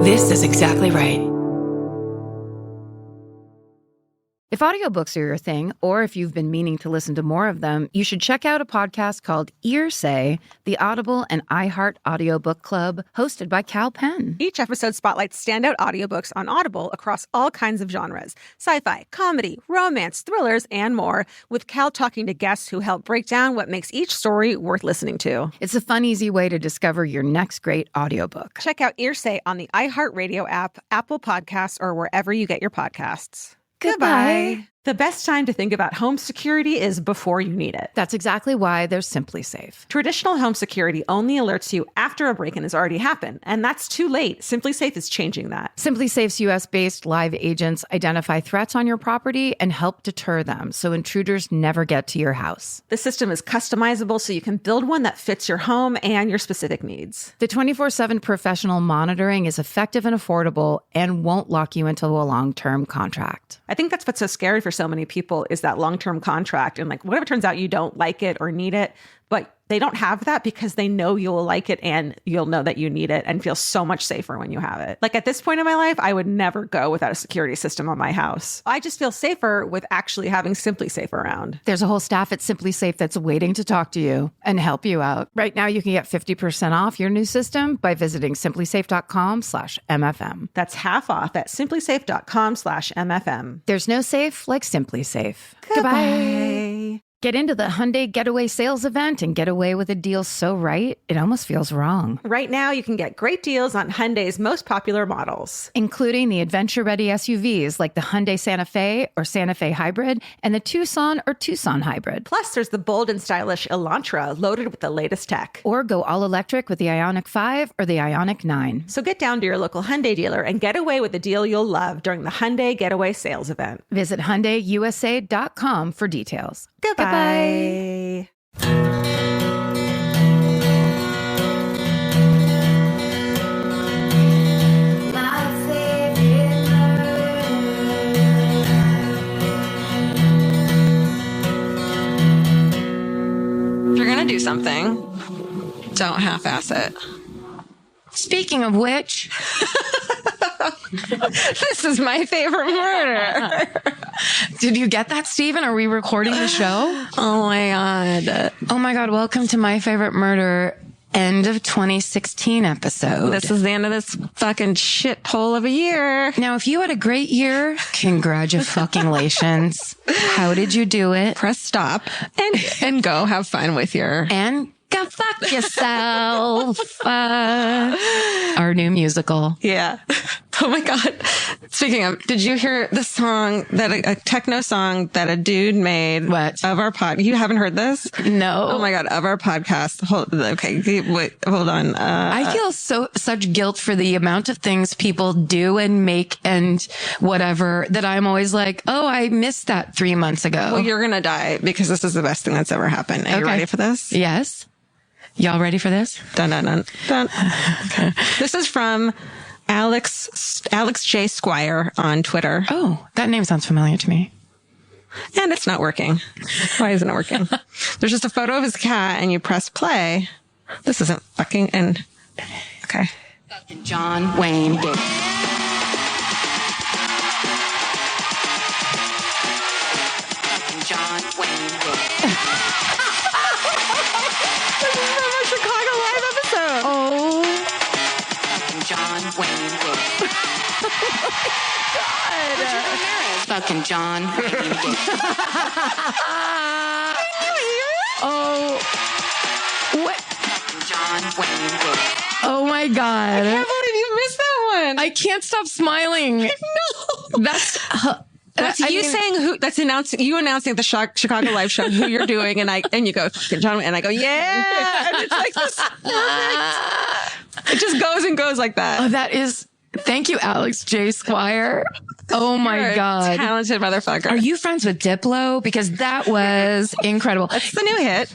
This is exactly right. If audiobooks are your thing, or if you've been meaning to listen to more of them, you should check out a podcast called Earsay, the Audible and iHeart Audiobook Club, hosted by Cal Penn. Each episode spotlights standout audiobooks on Audible across all kinds of genres. Sci-fi, comedy, romance, thrillers, and more, with Cal talking to guests who help break down what makes each story worth listening to. It's a fun, easy way to discover your next great audiobook. Check out Earsay on the iHeartRadio app, Apple Podcasts, or wherever you get your podcasts. Goodbye. The best time to think about home security is before you need it. That's exactly why there's Simply Safe. Traditional home security only alerts you after a break-in has already happened, and that's too late. Simply Safe is changing that. Simply Safe's U.S.-based live agents identify threats on your property and help deter them so intruders never get to your house. The system is customizable so you can build one that fits your home and your specific needs. The 24/7 professional monitoring is effective and affordable and won't lock you into a long-term contract. I think that's what's so scary for so many people is that long-term contract. And like, what if it turns out you don't like it or need it, but they don't have that because they know you'll like it and you'll know that you need it and feel so much safer when you have it. Like at this point in my life, I would never go without a security system on my house. I just feel safer with actually having Simply Safe around. There's a whole staff at Simply Safe that's waiting to talk to you and help you out. Right now, you can get 50% off your new system by visiting simplysafe.com/MFM. That's half off at simplysafe.com/MFM. There's no safe like Simply Safe. Goodbye. Get into the Hyundai Getaway Sales Event and get away with a deal so right, it almost feels wrong. Right now, you can get great deals on Hyundai's most popular models, including the adventure-ready SUVs like the Hyundai Santa Fe or Santa Fe Hybrid and the Tucson or Tucson Hybrid. Plus, there's the bold and stylish Elantra loaded with the latest tech. Or go all-electric with the Ioniq 5 or the Ioniq 9. So get down to your local Hyundai dealer and get away with a deal you'll love during the Hyundai Getaway Sales Event. Visit HyundaiUSA.com for details. Goodbye. Goodbye. If you're going to do something, don't half-ass it. Speaking of which... This is my favorite murder. Did you get that, Steven? Are we recording the show? Oh my God. Oh my God. Welcome to My Favorite Murder end of 2016 episode. This is the end of this fucking shithole of a year. Now, if you had a great year, congratulations. How did you do it? Press stop and go have fun with your... And go fuck yourself. Our new musical. Yeah. Oh my God. Speaking of, did you hear the song that a techno song that a dude made? What? Of our pod. You haven't heard this? No. Oh my God. Of our podcast. Wait, hold on. I feel such guilt for the amount of things people do and make and whatever that I'm always like, oh, I missed that 3 months ago. Well, you're going to die because this is the best thing that's ever happened. Are you ready for this? Yes. Y'all ready for this? Dun, dun, dun, dun. Okay. This is from Alex J. Squire on Twitter. Oh, that name sounds familiar to me. And it's not working. Why isn't it working? There's just a photo of his cat and you press play. This isn't fucking, and okay. John Wayne Gacy. John Wayne Gacy. Chicago Live episode. Oh. John Wayne Gacy. God. Fucking John Wayne Gacy. Oh. What? Fucking John Wayne Gacy. Oh my God. I can't believe you missed that one. I can't stop smiling. No. That's you saying who? That's you announcing at the Chicago Live show who you're doing, and you go John, and I go yeah, and it's like this perfect. It just goes and goes like that. Oh, that is. Thank you, Alex J. Squire. Oh my God. Talented motherfucker. Are you friends with Diplo? Because that was incredible. That's the new hit.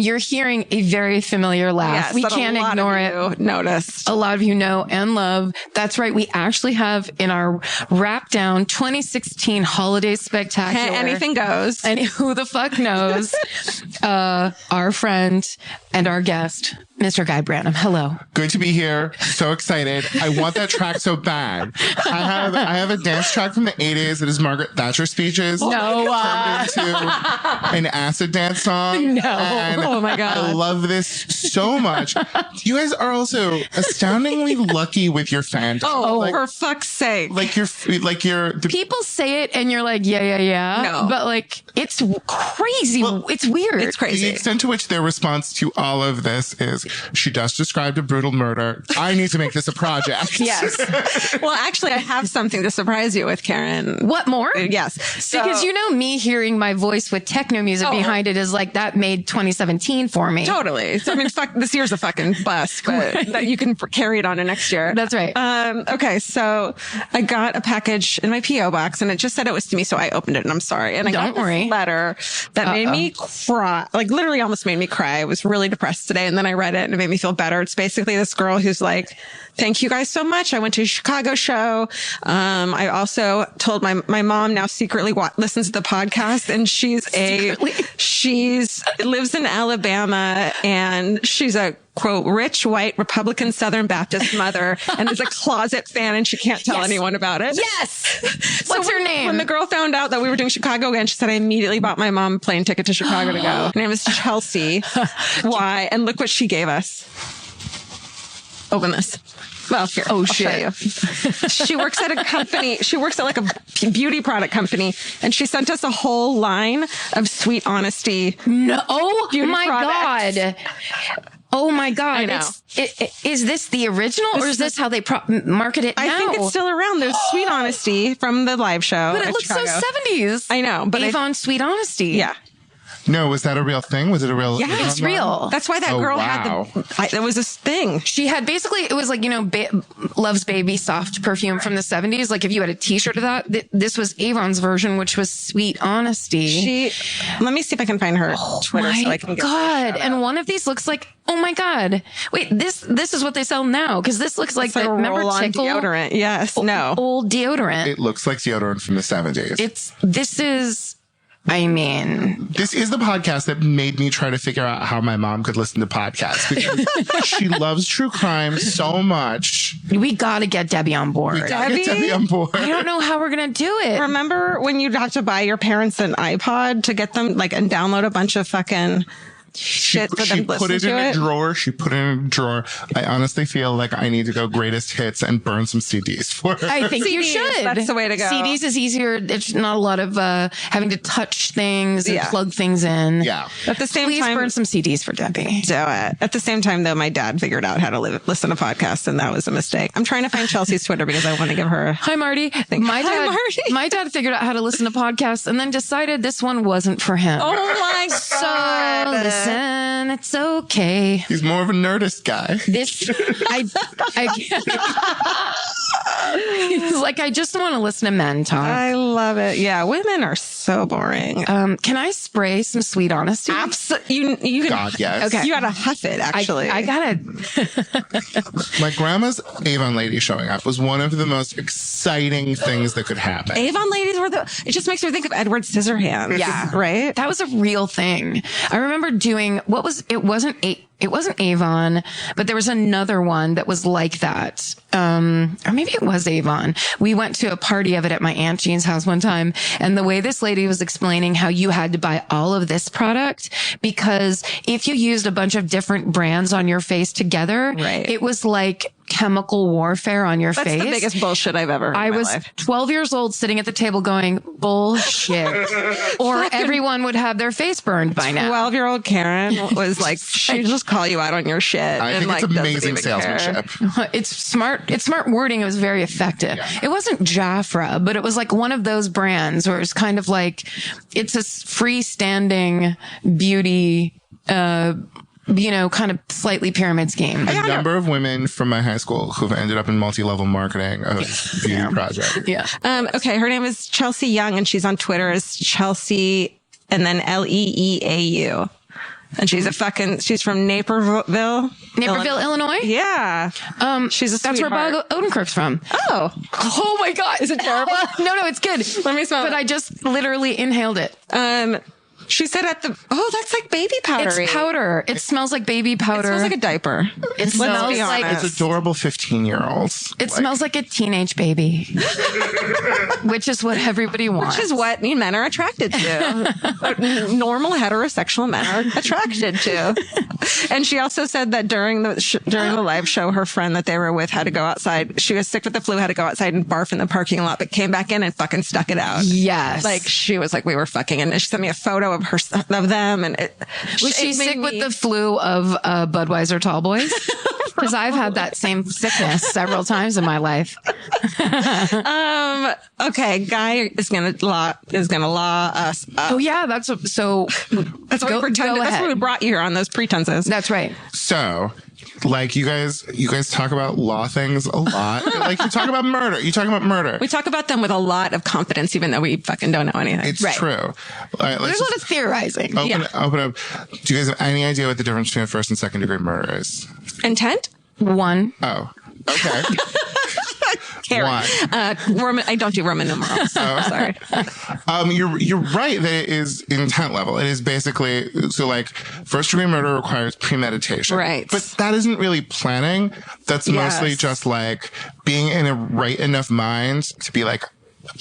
You're hearing a very familiar laugh. Yes, we can't ignore it. Noticed. A lot of you know and love. That's right. We actually have in our wrap down 2016 holiday spectacular. Anything goes. And who the fuck knows? Our friend, and our guest, Mr. Guy Branum. Hello. Good to be here. So excited. I want that track so bad. I have a dance track from the 80s that is Margaret Thatcher speeches. No. Turned into an acid dance song. No. And Oh my God. I love this so much. You guys are also astoundingly lucky with your fandom. Oh, for fuck's sake. People say it and you're like, yeah. No. But like, it's crazy. It's weird. It's The crazy. extent to which their response to all of this is, she just described a brutal murder. I need to make this a project. Yes. Well, actually, I have something to surprise you with, Karen. What more? Yes. So, Because me hearing my voice with techno music behind it is like, that made 2017 for me. Totally. So, I mean, fuck, this year's a fucking bust, but that you can carry it on to next year. That's right. Okay. So I got a package in my P.O. box and it just said it was to me. So I opened it and I'm sorry. And I got this letter that made me cry, like literally almost made me cry. I was really depressed today. And then I read it and it made me feel better. It's basically this girl who's like, thank you guys so much. I went to a Chicago show. I also told my mom now secretly listens to the podcast, and she lives in Alabama, and she's a quote rich white Republican Southern Baptist mother and is a closet fan, and she can't tell anyone about it. Yes. What's her name? When the girl found out that we were doing Chicago again, she said, I immediately bought my mom a plane ticket to Chicago to go. Her name is Chelsea. Why? And look what she gave us. Open this. Well, here. Oh, I'll shit. show you. She works at a company. She works at like a beauty product company, and she sent us a whole line of Sweet Honesty. No. Oh my products. God. Oh my God. I know. Is this the original or is this how they market it now? I think it's still around. There's Sweet Honesty from the live show. But it at looks Chicago. so 70s. I know, but Avon Sweet Honesty. yeah. No, was that a real thing? Was it a real? Yeah, it's real. That's why that girl had there was this thing. She had basically, it was like, Love's Baby soft perfume from the 70s. Like if you had a t-shirt of that, this was Avon's version, which was Sweet Honesty. Let me see if I can find her Twitter so I can get God. And one of these looks like, oh my God. Wait, this is what they sell now. Cause this looks like, a remember roll-on Tickle? deodorant. Yes. No. Old deodorant. It looks like deodorant from the 70s. This is the podcast that made me try to figure out how my mom could listen to podcasts, because she loves true crime so much. We got to get Debbie on board. Debbie on board. I don't know how we're going to do it. Remember when you'd have to buy your parents an iPod to get them and download a bunch of fucking shit for them to listen to it? She put it in a drawer. I honestly feel like I need to go greatest hits and burn some CDs for her. I think you CDs, should. that's the way to go. CDs is easier. It's not a lot of having to touch things and plug things in. Yeah. At the same Please time, burn some CDs for Debbie. Do it. At the same time, though, my dad figured out how to listen to podcasts, and that was a mistake. I'm trying to find Chelsea's Twitter because I want to give her. Hi, Marty. Hi, Marty. My dad figured out how to listen to podcasts and then decided this one wasn't for him. Oh my God. So listen, it's okay. He's more of a nerdist guy. He's like, I just want to listen to men talk. I love it. Yeah, women are so boring. Can I spray some Sweet Honesty? Absolutely. You can. God, yes. Okay. You gotta huff it. Actually, I gotta. My grandma's Avon lady showing up was one of the most exciting things that could happen. Avon ladies were it just makes me think of Edward Scissorhands. Yeah. Right? That was a real thing. I remember doing it wasn't Avon, but there was another one that was like that. Or maybe it was Avon. We went to a party of it at my Aunt Jean's house one time. And the way this lady was explaining how you had to buy all of this product, because if you used a bunch of different brands on your face together, it was like chemical warfare on your face. That's the biggest bullshit I've ever heard I in my was life. 12 years old sitting at the table going, bullshit. Or everyone would have their face burned by now. 12-year-old Karen was like, she just call you out on your shit. I think it's amazing salesmanship. It's smart wording. It was very effective. Yeah. It wasn't Jafra, but it was like one of those brands where it's kind of like, it's a freestanding beauty, kind of slightly pyramid scheme. A number of women from my high school who've ended up in multi-level marketing of beauty project. Yeah. Okay. Her name is Chelsea Young, and she's on Twitter as Chelsea and then Leeau. And she's from Naperville, Illinois. Yeah. She's that's where Bob Odenkirk's from. Oh my God. Is it terrible? No, it's good. Let me smell But it. I just literally inhaled it. She said that's like baby powder. It's powder. It smells like baby powder. It smells like a diaper. It smells like It's adorable 15-year-olds. It smells like a teenage baby, which is what everybody wants. Which is what men are attracted to. Normal heterosexual men are attracted to. And she also said that during the live show, her friend that they were with had to go outside. She was sick with the flu, had to go outside and barf in the parking lot, but came back in and fucking stuck it out. Yes. Like she was like, we were fucking, and she sent me a photo of them. And was she sick with the flu of Budweiser Tall Boys? Because I've had that same sickness several times in my life. Okay, Guy is gonna law us up. Oh yeah, that's what we brought you here on those pretenses. That's right. So, like, you guys talk about law things a lot. Like, you talk about murder. We talk about them with a lot of confidence, even though we fucking don't know anything. It's true. All right, There's a lot of theorizing. Open up. Do you guys have any idea what the difference between first and second degree murder is? Intent? One. Oh, okay. Why? I don't do Roman numerals. Sorry. You're right that it is intent level. It is basically, so like first degree murder requires premeditation. Right. But that isn't really planning. That's mostly just like being in a right enough mind to be like,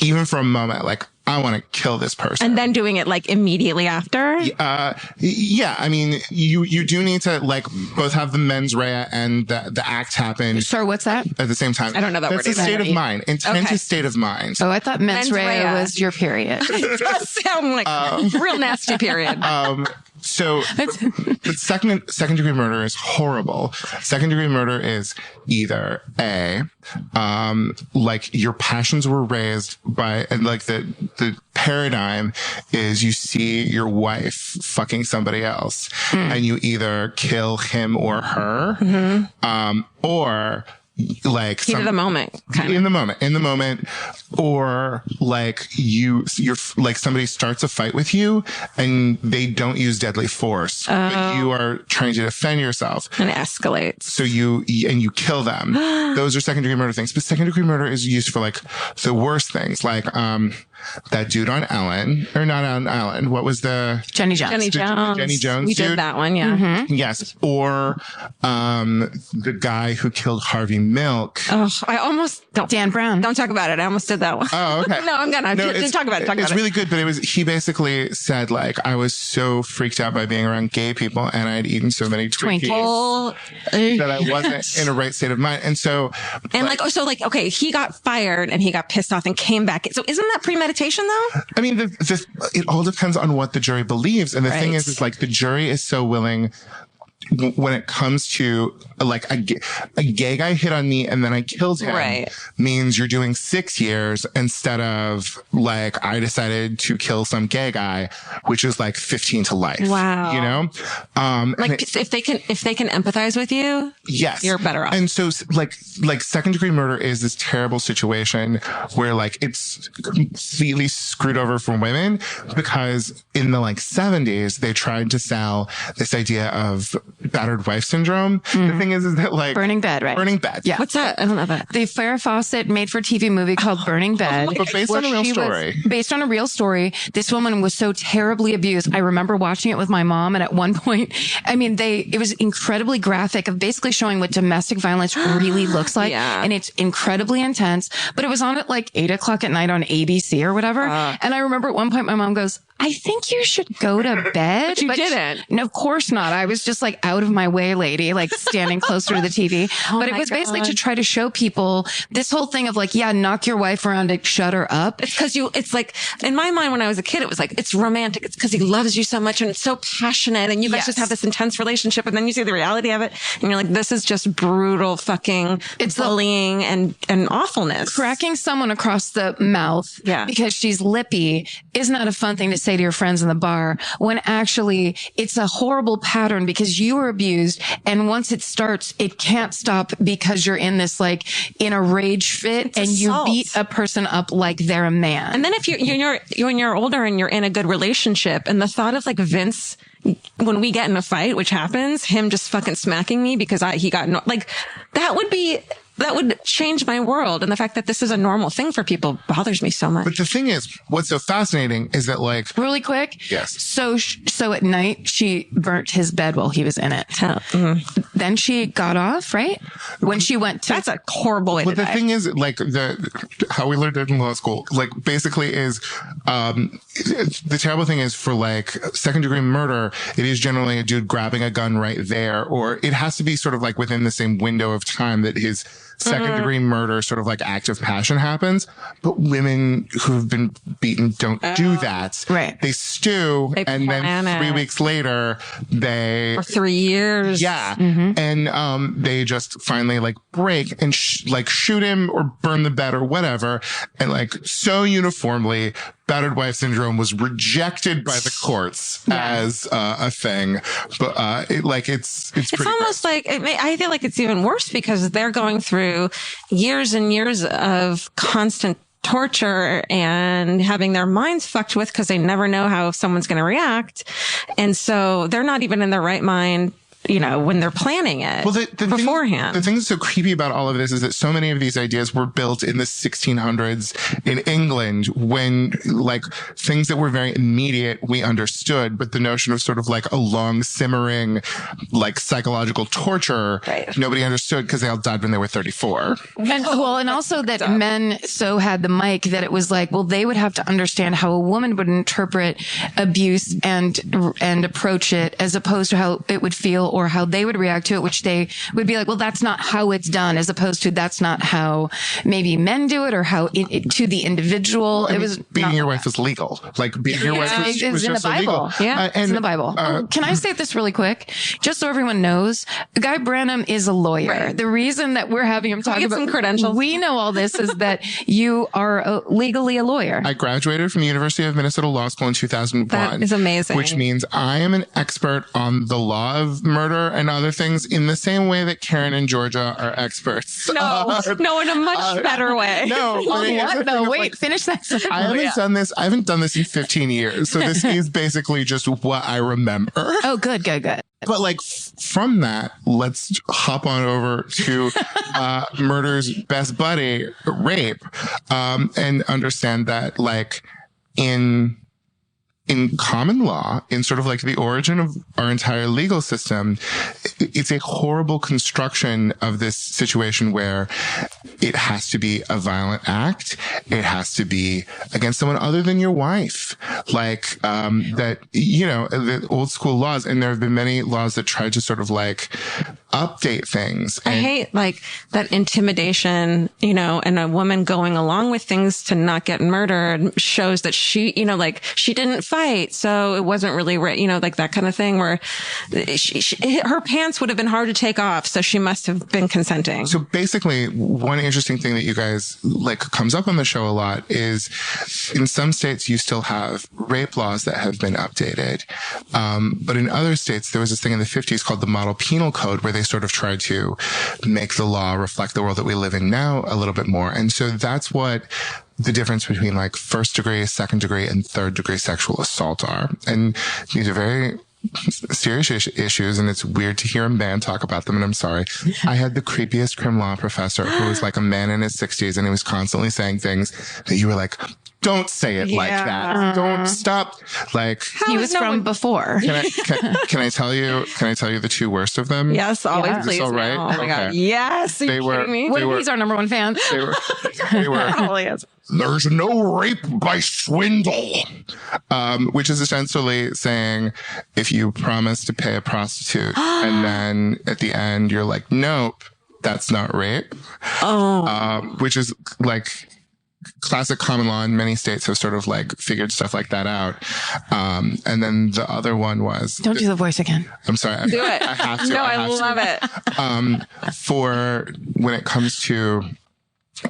even for a moment, like, I want to kill this person. And then doing it like immediately after? Yeah. I mean, you do need to like both have the mens rea and the act happen. Sorry, what's that? At the same time. I don't know that word. That's a state of mind. Intent is state of mind. Oh, I thought mens rea was your period. It does sound like real nasty period. So, but second degree murder is horrible. Second degree murder is either like your passions were raised by, and like the paradigm is you see your wife fucking somebody else and you either kill him or her, or like heat of the moment, kind of. in the moment, or like you're like somebody starts a fight with you and they don't use deadly force, but you are trying to defend yourself And it escalates. so you kill them. Those are second degree murder things, but second degree murder is used for like the worst things, like that dude on Ellen, or not on Ellen, what was the Jenny Jones. Jenny Jones We dude? did that one, yeah. Yes, or the guy who killed Harvey Milk. Oh, I almost don't. Dan Brown. Don't talk about it. I almost did that one. Oh, okay. No, I'm gonna. it's- Talk about it. It's really good, but he basically said like, I was so freaked out by being around gay people and I'd eaten so many Twinkies that I wasn't in a right state of mind. And so, And okay, he got fired and he got pissed off and came back. So isn't that premeditation though? I mean, it all depends on what the jury believes. And the thing is like the jury is so willing when it comes to like a gay guy hit on me and then I killed him, means you're doing 6 years instead of like I decided to kill some gay guy, which is like 15 to life. Wow. You know, Like if they can empathize with you, yes, you're better off. And so like second degree murder is this terrible situation where like it's completely screwed over for women, because in the like 70s they tried to sell this idea of battered wife syndrome. The thing is that like Burning Bed, right? Burning Bed. Yeah. What's that? I don't know that. The Farrah Fawcett made-for-TV movie called Burning Bed. But based on a real story. Based on a real story. This woman was so terribly abused. I remember watching it with my mom, and at one point, I mean, it was incredibly graphic, of basically showing what domestic violence really looks like. Yeah. And it's incredibly intense. But it was on at like 8:00 at night on ABC or whatever. And I remember at one point my mom goes, I think you should go to bed. But you didn't. No, of course not. I was just like out of my way, lady, like standing closer to the TV. But it was basically to try to show people this whole thing of like, yeah, knock your wife around to shut her up. It's because it's like, in my mind when I was a kid, it was like, it's romantic. It's because he loves you so much and it's so passionate and you guys just have this intense relationship. And then you see the reality of it and you're like, this is just brutal fucking bullying and awfulness. Cracking someone across the mouth because she's lippy is not a fun thing to say to your friends in the bar, when actually it's a horrible pattern because you were abused. And once it starts, it can't stop because you're in this, like, in a rage fit and you beat a person up like they're a man. And then if when you're older and you're in a good relationship, and the thought of like Vince, when we get in a fight, which happens, him just fucking smacking me because he got like, that would be that would change my world. And the fact that this is a normal thing for people bothers me so much. But the thing is, what's so fascinating is that, like, really quick. Yes. So at night she burnt his bed while he was in it. Then she got off, right? When she went to, that's a horrible way to die. But the thing is, like, how we learned it in law school, like, basically is, the terrible thing is for, like, second degree murder, it is generally a dude grabbing a gun right there, or it has to be sort of like within the same window of time that his second degree murder sort of like act of passion happens. But women who have been beaten don't do that. Right. They stew, and then 3 weeks later or 3 years. Yeah. And they just finally like break and like shoot him or burn the bed or whatever. And like so uniformly, battered wife syndrome was rejected by the courts as a thing. But it's almost like I feel like it's even worse because they're going through years and years of constant torture and having their minds fucked with because they never know how someone's going to react. And so they're not even in their right mind, when they're planning it beforehand. The thing that's so creepy about all of this is that so many of these ideas were built in the 1600s in England when, like, things that were very immediate we understood, but the notion of sort of like a long simmering, like, psychological torture, nobody understood because they all died when they were 34. And also that men so had the mic that it was like, well, they would have to understand how a woman would interpret abuse and approach it as opposed to how it would feel or how they would react to it, which they would be like, well, that's not how it's done, as opposed to that's not how maybe men do it or how to the individual. Well, beating your wife is legal. Like beating your wife was in just the Bible. illegal. Yeah, it's in the Bible. Can I say this really quick? Just so everyone knows, Guy Branum is a lawyer. Right. The reason that we're having him talk about some credentials. We know all this is that you are legally a lawyer. I graduated from the University of Minnesota Law School in 2001. That is amazing. Which means I am an expert on the law of murder and other things in the same way that Karen and Georgia are experts. No, in a much better way. No, finish that sentence. I haven't done this in 15 years. So this is basically just what I remember. Oh, good. But like from that, let's hop on over to murder's best buddy, rape, and understand that like in common law, in sort of like the origin of our entire legal system, it's a horrible construction of this situation where it has to be a violent act. It has to be against someone other than your wife. Like, the old school laws, and there have been many laws that try to sort of like update things. I hate like that intimidation, and a woman going along with things to not get murdered shows that she, like she didn't fight. So it wasn't really, like that kind of thing where her pants would have been hard to take off. So she must have been consenting. So basically one interesting thing that you guys like comes up on the show a lot is in some states you still have rape laws that have been updated. But in other states, there was this thing in the 50s called the Model Penal Code where they sort of tried to make the law reflect the world that we live in now a little bit more. And so that's what the difference between like first degree, second degree, and third degree sexual assault are. And these are very serious issues, and it's weird to hear a man talk about them, and I'm sorry. I had the creepiest crim law professor who was like a man in his 60s, and he was constantly saying things that you were like, don't say it like that. Don't stop. Like he was from before. Can I tell you the two worst of them? Yes, always. Please. Is this all right? Oh my God. Yes. Are you kidding me? What if he's our number one fan? They were probably is. There's no rape by swindle, which is essentially saying if you promise to pay a prostitute and then at the end you're like, nope, that's not rape. Which is like classic common law, and many states have sort of like figured stuff like that out. And then the other one was... Don't do the voice again. I'm sorry. Do it. I have to. No, I love it. For when it comes to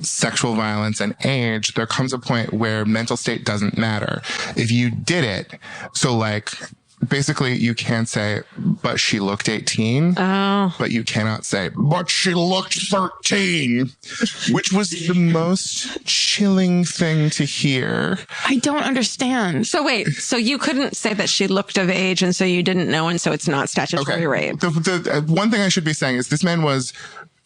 sexual violence and age, there comes a point where mental state doesn't matter. If you did it, so like... Basically, you can't say, but she looked 18. Oh. But you cannot say, but she looked 13, which was the most chilling thing to hear. I don't understand. So wait, so you couldn't say that she looked of age and so you didn't know and so it's not statutory rape? The one thing I should be saying is this man was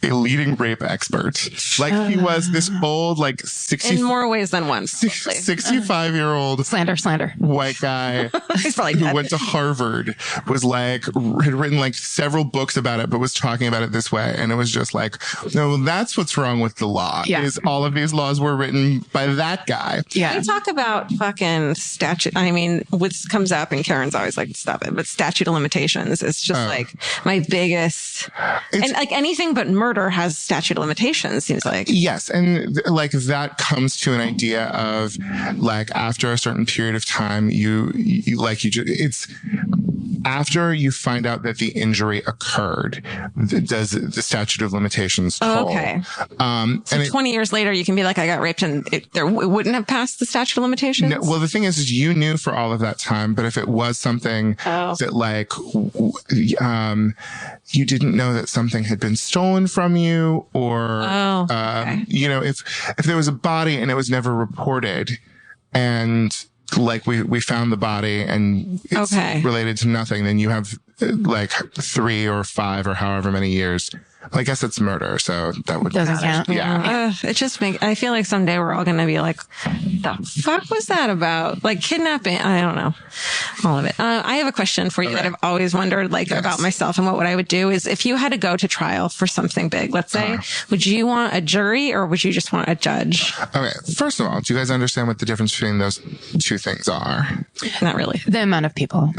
a leading rape expert. Like he was this old, like 60 in more ways than one, 65-year-old slander white guy he's probably who dead. went to Harvard, was like, had written like several books about it, but was talking about it this way. And it was just like, no, that's what's wrong with the law. Yeah. Is all of these laws were written by that guy. Yeah. We talk about fucking statute. I mean, which comes up and Karen's always like, stop it. But statute of limitations is just like my biggest, and like anything but murder has statute of limitations, seems like. Yes. And like that comes to an idea of like after a certain period of time, it's after you find out that the injury occurred, does the statute of limitations toll. Okay. So and 20 years later, you can be like, I got raped and it wouldn't have passed the statute of limitations. No, well, the thing is you knew for all of that time, but if it was something that like, you didn't know that something had been stolen from you or, you know, if there was a body and it was never reported and like we found the body and it's related to nothing, then you have like 3 or 5 or however many years. Well, I guess it's murder, so that would doesn't count. Yeah. It just I feel like someday we're all going to be like, the fuck was that about? Like kidnapping? I don't know. All of it. I have a question for you that I've always wondered about myself and what I would do is if you had to go to trial for something big, let's say, would you want a jury or would you just want a judge? Okay. First of all, do you guys understand what the difference between those two things are? Not really. The amount of people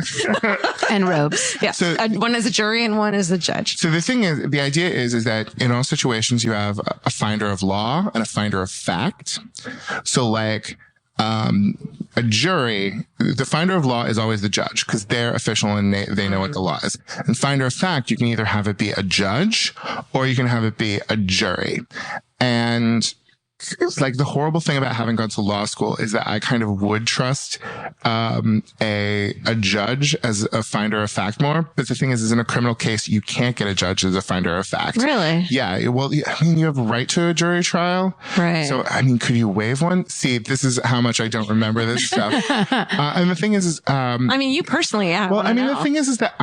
and robes. Yeah. So one is a jury and one is a judge. So the thing is, the idea is that in all situations you have a finder of law and a finder of fact. So like, a jury, the finder of law is always the judge because they're official and they know what the law is. And finder of fact, you can either have it be a judge or you can have it be a jury. And it's like the horrible thing about having gone to law school is that I kind of would trust a judge as a finder of fact more. But the thing is in a criminal case, you can't get a judge as a finder of fact. Really? Yeah. Well, I mean, you have a right to a jury trial. Right. So, I mean, could you waive one? See, this is how much I don't remember this stuff. And the thing is I mean, you personally, yeah. Well, I mean, the thing is that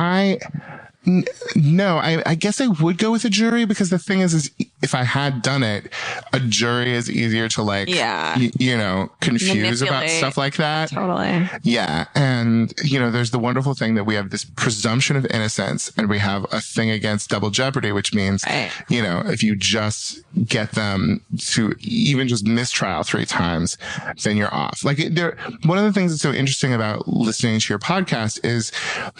no, I guess I would go with a jury because the thing is if I had done it, a jury is easier to like, you know, confuse about stuff like that. Totally. Yeah. And, you know, there's the wonderful thing that we have this presumption of innocence and we have a thing against double jeopardy, which means, you know, if you just get them to even just mistrial 3 times, then you're off. Like one of the things that's so interesting about listening to your podcast is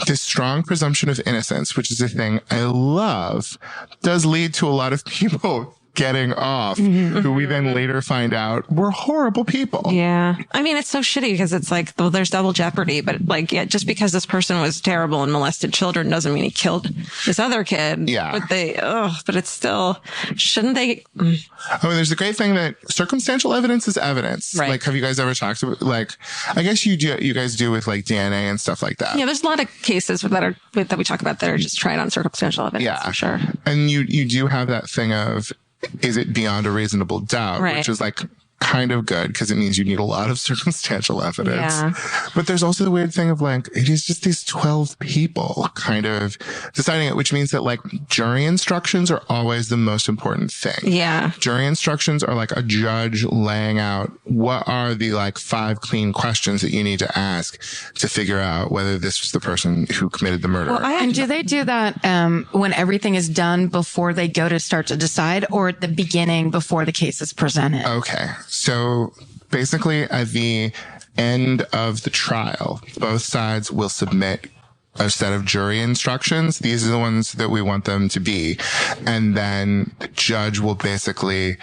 this strong presumption of innocence, which is a thing I love, does lead to a lot of people getting off who we then later find out were horrible people. Yeah. I mean, it's so shitty because it's like, well, there's double jeopardy, but like, yeah, just because this person was terrible and molested children doesn't mean he killed this other kid. Yeah. But it's still, shouldn't they? I mean, there's a great thing that circumstantial evidence is evidence. Right. Like, have you guys ever talked about, like, I guess you guys do with like DNA and stuff like that. Yeah. There's a lot of cases that we talk about that are just tried on circumstantial evidence. Yeah. For sure. And you do have that thing of, is it beyond a reasonable doubt? Right. Which is like kind of good because it means you need a lot of circumstantial evidence. Yeah. But there's also the weird thing of like, it is just these 12 people kind of deciding it, which means that like jury instructions are always the most important thing. Yeah. Jury instructions are like a judge laying out what are the like 5 clean questions that you need to ask to figure out whether this was the person who committed the murder. Well, and do they do that when everything is done before they go to start to decide or at the beginning before the case is presented? Okay. So basically at the end of the trial, both sides will submit a set of jury instructions. These are the ones that we want them to be. And then the judge will basically,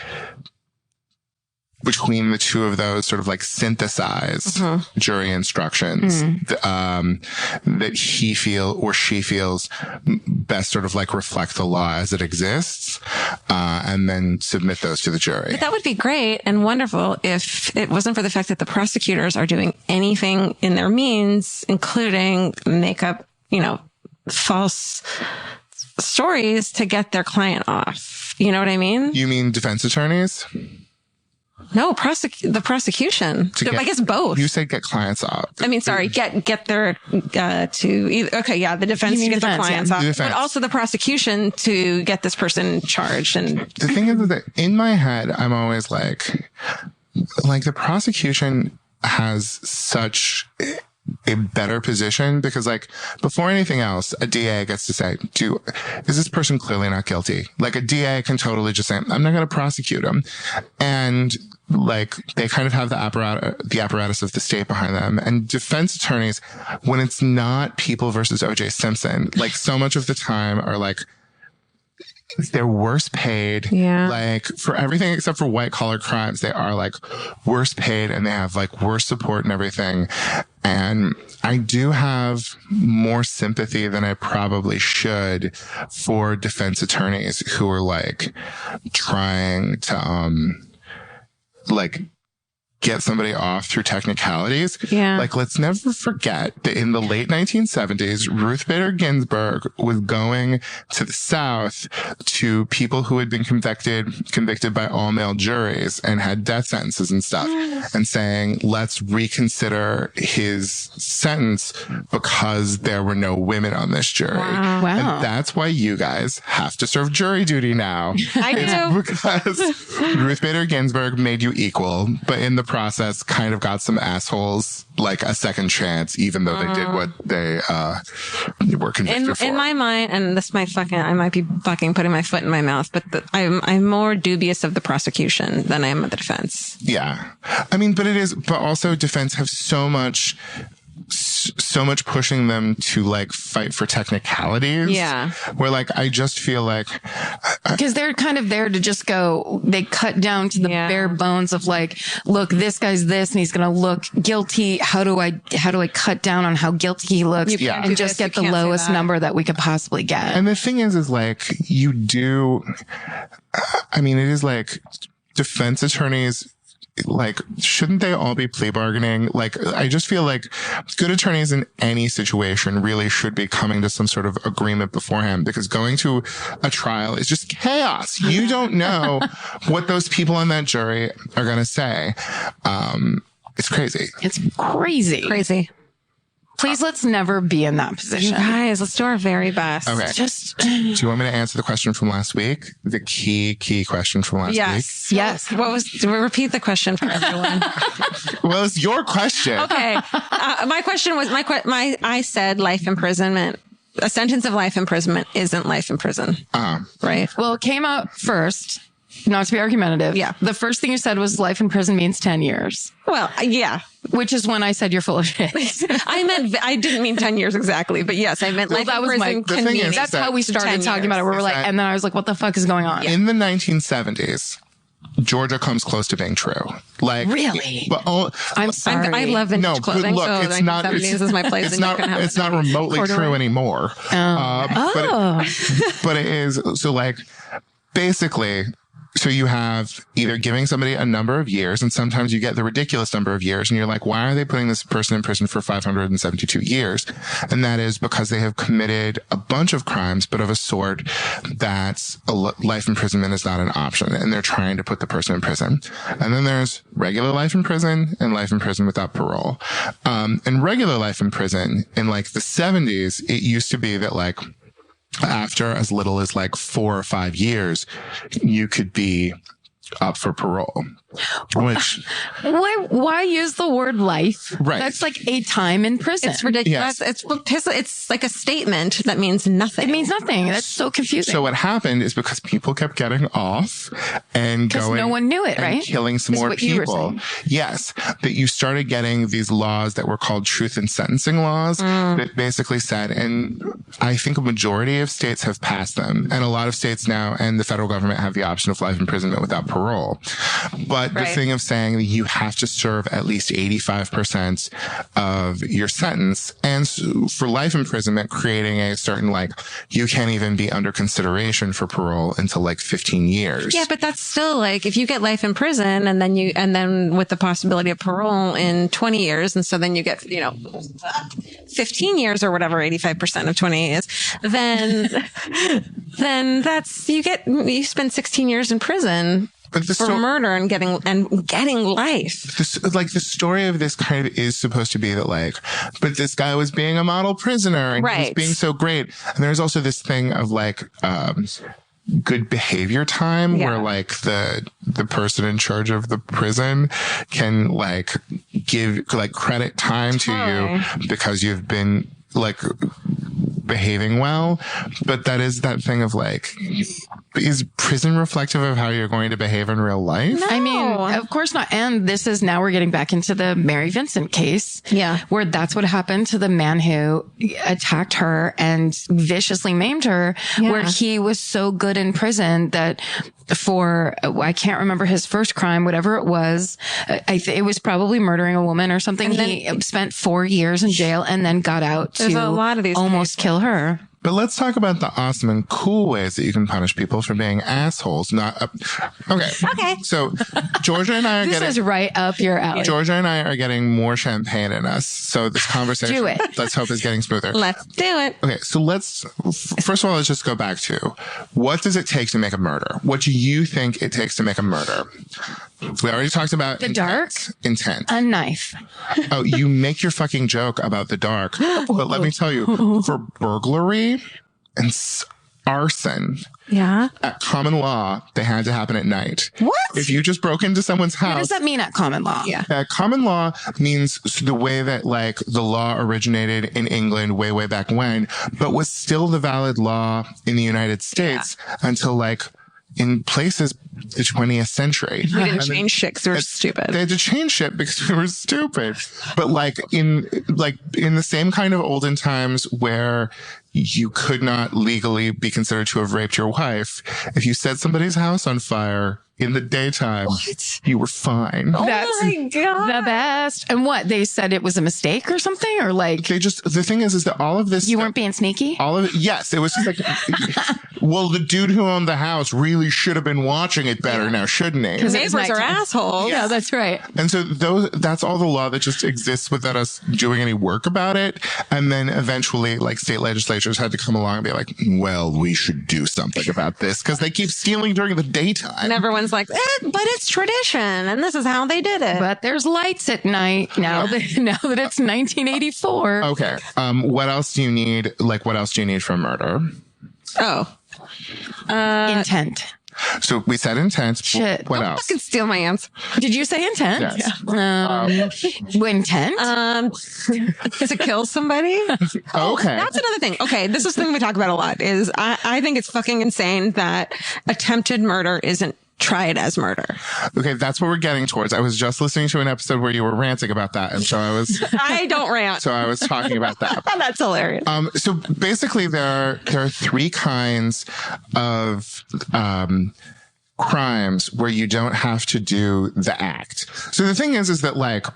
between the two of those, sort of like synthesize jury instructions that he feel or she feels best sort of like reflect the law as it exists, and then submit those to the jury. But that would be great and wonderful if it wasn't for the fact that the prosecutors are doing anything in their means, including make up, you know, false stories to get their client off. You know what I mean? You mean defense attorneys? No, the prosecution. I guess both. You said get clients off. I mean, sorry, get their to either. Okay, yeah, the defense to get the clients off, but also the prosecution to get this person charged. And the thing is that in my head, I'm always like the prosecution has such a better position because like before anything else, a DA gets to say, is this person clearly not guilty? Like a DA can totally just say, I'm not going to prosecute him. And like they kind of have the apparatus of the state behind them. And defense attorneys, when it's not People versus OJ Simpson, like so much of the time are like, they're worse paid. Yeah. Like for everything except for white collar crimes, they are like worse paid and they have like worse support and everything. And I do have more sympathy than I probably should for defense attorneys who are like trying to, like get somebody off through technicalities. Yeah. Like, let's never forget that in the late 1970s, Ruth Bader Ginsburg was going to the South to people who had been convicted by all male juries and had death sentences and stuff and saying, let's reconsider his sentence because there were no women on this jury. Wow. And that's why you guys have to serve jury duty now. I do. Because Ruth Bader Ginsburg made you equal, but in the process kind of got some assholes like a second chance, even though they did what they were convicted for. In my mind, and this might I might be fucking putting my foot in my mouth, but I'm more dubious of the prosecution than I am of the defense. Yeah. I mean, but also defense have so much pushing them to like fight for technicalities. Yeah. Where like, I just feel like. Because they're kind of there to just go, they cut down to the bare bones of like, look, this guy's this and he's going to look guilty. How do I cut down on how guilty he looks and just get the lowest number that we could possibly get? And the thing is like, you do, I mean, it is like defense attorneys, like, shouldn't they all be plea bargaining? Like, I just feel like good attorneys in any situation really should be coming to some sort of agreement beforehand, because going to a trial is just chaos. You don't know what those people on that jury are going to say. It's crazy. It's crazy. Crazy. Please, let's never be in that position. You guys, let's do our very best. Okay. Do you want me to answer the question from last week? The key question from last week? Yes. Repeat the question for everyone. Well, it's your question. Okay. My question was, I said life imprisonment. A sentence of life imprisonment isn't life in prison. Right. Well, it came out first, not to be argumentative. Yeah. The first thing you said was life in prison means 10 years. Well, yeah. Which is when I said you're full of shit. I didn't mean 10 years exactly, but yes, I meant life in prison can mean. That's how we started talking about it. We were like, and then I was like, what the fuck is going on? In the 1970s, Georgia comes close to being true. Like, really? But I'm sorry. I love vintage clothing. Look, so it's not. Is my place. It's not remotely true anymore. But it is. So like, basically. So you have either giving somebody a number of years, and sometimes you get the ridiculous number of years, and you're like, why are they putting this person in prison for 572 years? And that is because they have committed a bunch of crimes, but of a sort that life imprisonment is not an option, and they're trying to put the person in prison. And then there's regular life in prison and life in prison without parole. And regular life in prison in like the 70s, it used to be that like, after as little as like 4 or 5 years, you could be up for parole. Which why use the word life? Right. That's like a time in prison. It's ridiculous. Yes. It's like a statement that means nothing. It means nothing. That's so confusing. So what happened is because people kept getting off and going, no one knew it, and right? killing some more people. Yes, that you started getting these laws that were called truth in sentencing laws that basically said, and I think a majority of states have passed them, and a lot of states now and the federal government have the option of life imprisonment without parole. But the thing of saying that you have to serve at least 85% of your sentence, and for life imprisonment, creating a certain like, you can't even be under consideration for parole until like 15 years. Yeah, but that's still like, if you get life in prison and then with the possibility of parole in 20 years, and so then you get, 15 years or whatever 85% of 20 is, then that's, you spend 16 years in prison. for murder and getting life. The story of this kind of is supposed to be that like, but this guy was being a model prisoner and he was being so great. And there's also this thing of like, good behavior time where like the person in charge of the prison can like give like credit time to you because you've been like behaving well. But that is that thing of like, is prison reflective of how you're going to behave in real life? No. I mean, of course not. And this is now we're getting back into the Mary Vincent case. Yeah. Where that's what happened to the man who attacked her and viciously maimed her, where he was so good in prison that for, I can't remember his first crime, whatever it was. It was probably murdering a woman or something. He spent 4 years in jail and then got out to a lot of these almost kill her. But let's talk about the awesome and cool ways that you can punish people for being assholes. Okay. So Georgia and I are this is right up your alley. Georgia and I are getting more champagne in us. So this conversation, let's hope, is getting smoother. Let's do it. Okay. So first of all, let's just go back to what does it take to make a murder? What do you think it takes to make a murder? We already talked about the dark intent. A knife. Oh, you make your fucking joke about the dark. But let me tell you, for burglary and arson, at common law, they had to happen at night. What? If you just broke into someone's house. What does that mean at common law? Common law means the way that like the law originated in England way back when, but was still the valid law in the United States until like in places the 20th century. We didn't change shit because we were stupid. They had to change shit because we were stupid. But like in the same kind of olden times where you could not legally be considered to have raped your wife, if you set somebody's house on fire in the daytime, you were fine. That's my God. The best. And what? They said it was a mistake or something? Or like... The thing is that all of this... You weren't being sneaky? All of it, yes. It was just like... Well, the dude who owned the house really should have been watching it better now, shouldn't he? Because neighbors are assholes. Yeah, that's right. And so that's all the law that just exists without us doing any work about it. And then eventually, like, state legislatures had to come along and be like, well, we should do something about this because they keep stealing during the daytime. And everyone's like, but it's tradition and this is how they did it. But there's lights at night now that it's 1984. Okay. What else do you need? Like, what else do you need for murder? Intent. So we said intent. Shit. What Don't else? fucking steal my answer. Did you say intent? Yes. Intent? To kill somebody? Okay. That's another thing. Okay. This is something we talk about a lot is I think it's fucking insane that attempted murder isn't tried as murder. Okay, that's what we're getting towards. I was just listening to an episode where you were ranting about that, and so I don't rant. So I was talking about that. That's hilarious. So basically, there are three kinds of crimes where you don't have to do the act. So the thing is that like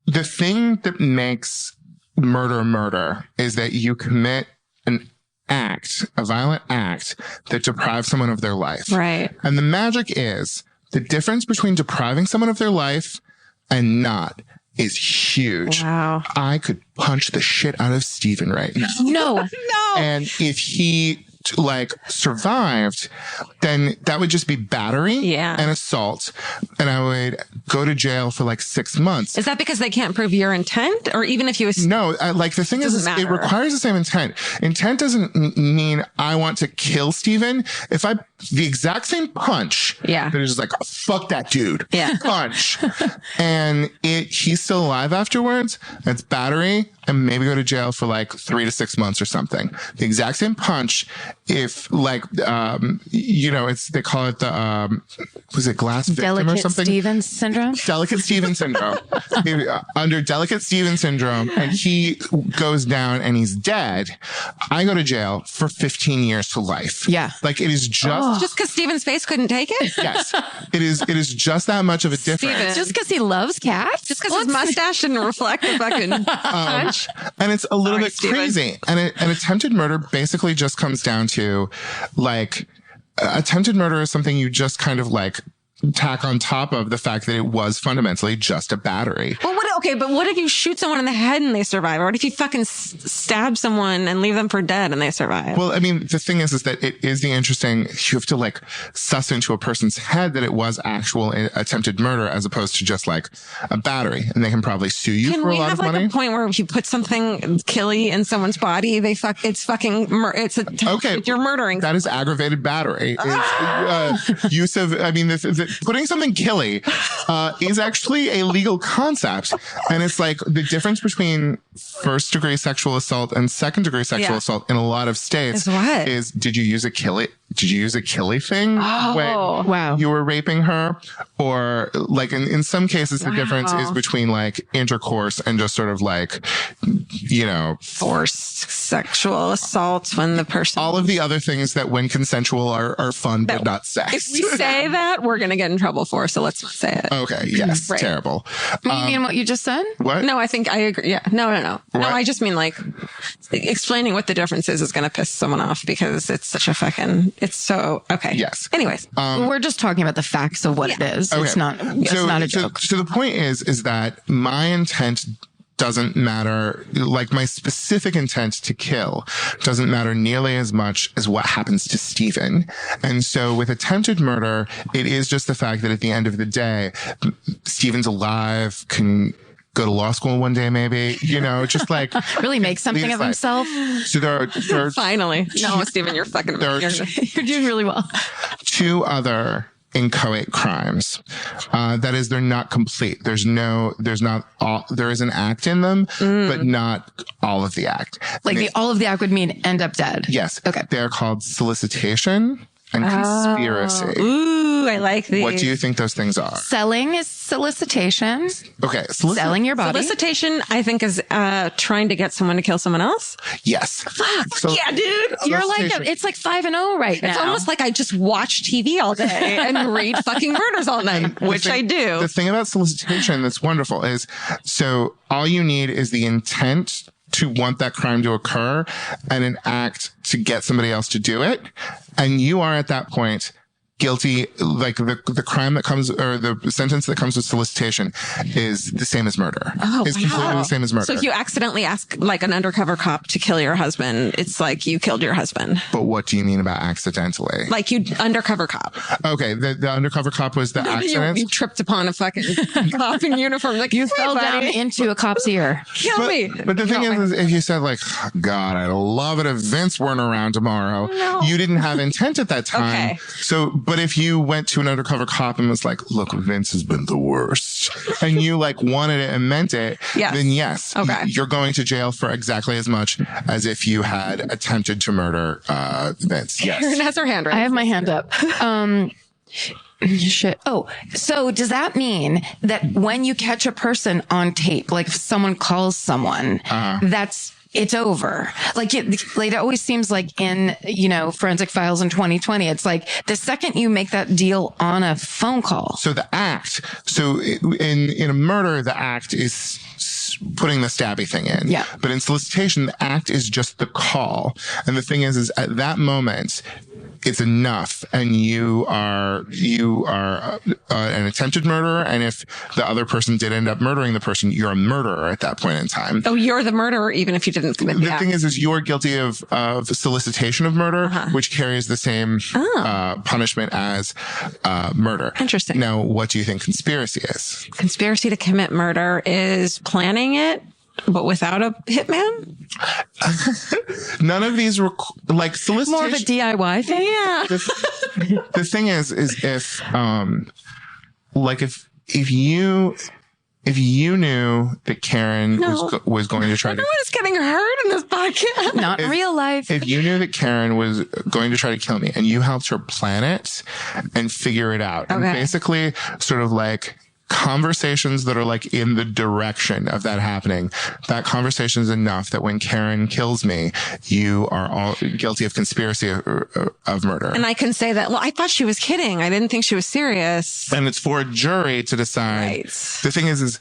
the thing that makes murder is that you commit a violent act that deprives someone of their life. Right. And the magic is the difference between depriving someone of their life and not is huge. Wow. I could punch the shit out of Steven right now. No. And if he survived, then that would just be battery and assault. And I would go to jail for 6 months. Is that because they can't prove your intent? Or even if you... No, the thing is, it requires the same intent. Intent doesn't mean I want to kill Steven. If the exact same punch, that is just fuck that dude. Yeah. Punch. And he's still alive afterwards. That's battery. And maybe go to jail for 3 to 6 months or something. The exact same punch. If they call it the, was it glass victim or something? Delicate Stephen syndrome? Delicate Stephen syndrome. Under Delicate Stephen syndrome, and he goes down and he's dead, I go to jail for 15 years to life. Yeah. It is just... Just because Steven's face couldn't take it? Yes. It is just that much of a difference. Steven. Just because he loves cats? Just because his mustache didn't reflect the fucking punch? And it's a little bit crazy. And an attempted murder basically just comes down to attempted murder is something you just kind of tack on top of the fact that it was fundamentally just a battery. Well, okay, but what if you shoot someone in the head and they survive? Or what if you fucking stab someone and leave them for dead and they survive? Well, I mean, the thing is that it is the interesting, you have to like suss into a person's head that it was actual attempted murder as opposed to just like a battery, and they can probably sue you for a lot of money. Can we have like a point where if you put something killy in someone's body, you're murdering. That is aggravated battery. Use of, I mean, putting something killy is actually a legal concept. And it's like the difference between first degree sexual assault and second degree sexual assault in a lot of states is did you use a killy? Did you use a killy thing when you were raping her? Or like in some cases, the difference is between like intercourse and just sort of like, you know, forced sexual assault when the person. All of the other things that when consensual are fun, but not sex. If we say that, we're going to get in trouble for, so let's not say it. Okay. Yes. Right. Terrible. You mean what you just said? What? No, I think I agree. Yeah. No. No, I just mean like explaining what the difference is going to piss someone off because it's such a fucking, it's so, okay. Yes. Anyways. We're just talking about the facts of what it is. Okay. It's not a joke. So the point is that my intent doesn't matter. Like my specific intent to kill doesn't matter nearly as much as what happens to Stephen. And so with attempted murder, it is just the fact that at the end of the day, Stephen's alive, can go to law school one day, maybe, you know, just like really make something of himself. So there are finally, no, Stephen, you're fucking, you're doing really well. 2 other inchoate crimes. That is, they're not complete. There is an act in them, but not all of the act. Like all of the act would mean end up dead. Yes. Okay. They're called solicitation and conspiracy. Ooh, I like these. What do you think those things are? Selling is solicitation. Okay. Selling your body. Solicitation, I think, is trying to get someone to kill someone else. Yes. Fuck. Yeah, dude. You're like, it's like 5-0 right now. It's almost like I just watch TV all day and read fucking murders all night, which I do. The thing about solicitation that's wonderful is, so all you need is the intent to want that crime to occur and an act to get somebody else to do it. And you are at that point guilty. Like the crime that comes, or the sentence that comes with solicitation is the same as murder. It's completely the same as murder. So if you accidentally ask like an undercover cop to kill your husband, it's like you killed your husband. But what do you mean about accidentally? Like you undercover cop. Okay. The undercover cop was the accident. You tripped upon a fucking cop in uniform. Like you fell down into a cop's ear. Kill me. But the thing is if you said like, oh, God, I'd love it if Vince weren't around tomorrow. No. You didn't have intent at that time. Okay. So, but if you went to an undercover cop and was like, look, Vince has been the worst, and you like wanted it and meant it, then yes, you're going to jail for exactly as much as if you had attempted to murder Vince. Yes. Erin has her hand raised. I have my hand up. Shit. Oh, so does that mean that when you catch a person on tape, like if someone calls someone, it's over? Like it always seems like in, Forensic Files in 2020, it's like the second you make that deal on a phone call. So the act, in a murder, the act is putting the stabby thing in. Yeah. But in solicitation, the act is just the call. And the thing is at that moment, it's enough, and you are an attempted murderer. And if the other person did end up murdering the person, you're a murderer at that point in time. Oh, you're the murderer even if you didn't commit the act. The thing is you're guilty of solicitation of murder, which carries the same punishment as murder. Interesting. Now, what do you think conspiracy is? Conspiracy to commit murder is planning it, but without a hitman? None of these like solicitation. More of a DIY thing? Yeah. The thing is if you knew that Karen was going to try to... Everyone is getting hurt in this podcast. Not in real life. If you knew that Karen was going to try to kill me and you helped her plan it and figure it out, and basically sort of like conversations that are like in the direction of that happening, that conversation is enough that when Karen kills me, you are all guilty of conspiracy of murder. And I can say that, well, I thought she was kidding. I didn't think she was serious. And it's for a jury to decide. Right. The thing is it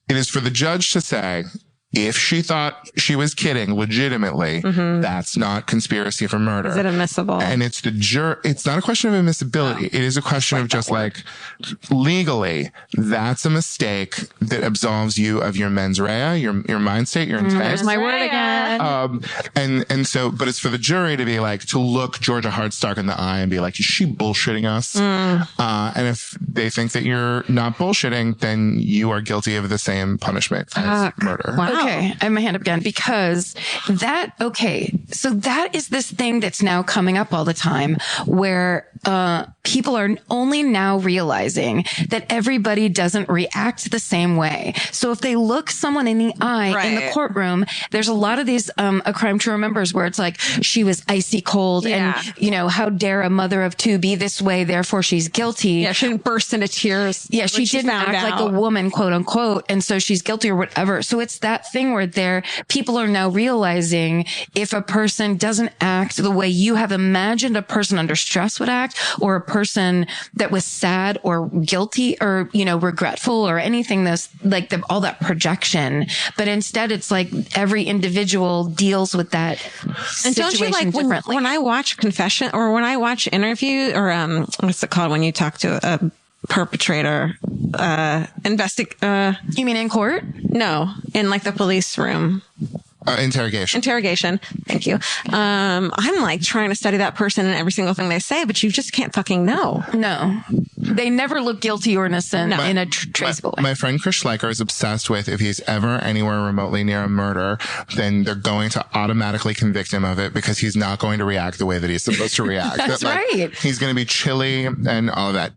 is for the judge to say, if she thought she was kidding legitimately, that's not conspiracy for murder. Is it admissible? And it's it's not a question of admissibility. It is a question of just like legally, that's a mistake that absolves you of your mens rea, your mind state, your intent. There's my word again. And so, but it's for the jury to be like, to look Georgia Hardstark in the eye and be like, is she bullshitting us? And if they think that you're not bullshitting, then you are guilty of the same punishment as murder. Wow. Okay, I have my hand up again because so that is this thing that's now coming up all the time where people are only now realizing that everybody doesn't react the same way. So if they look someone in the eye in the courtroom, there's a lot of these A Crime to Remembers where it's like, she was icy cold and, how dare a mother of two be this way, therefore she's guilty. Yeah, she didn't burst into tears. Yeah, she didn't act like a woman, quote unquote, and so she's guilty or whatever. So it's that thing where people are now realizing if a person doesn't act the way you have imagined a person under stress would act, or a person that was sad or guilty or, regretful or anything, all that projection. But instead it's like every individual deals with that and situation don't you differently. When I watch confession or when I watch interview or, what's it called when you talk to a perpetrator, you mean in court? No, in like the police room. Interrogation. Thank you. I'm like trying to study that person and every single thing they say, but you just can't fucking know. No, they never look guilty or innocent in a traceable way. My friend Chris Schleicher is obsessed with if he's ever anywhere remotely near a murder, then they're going to automatically convict him of it because he's not going to react the way that he's supposed to react. That's right. He's going to be chilly and all of that.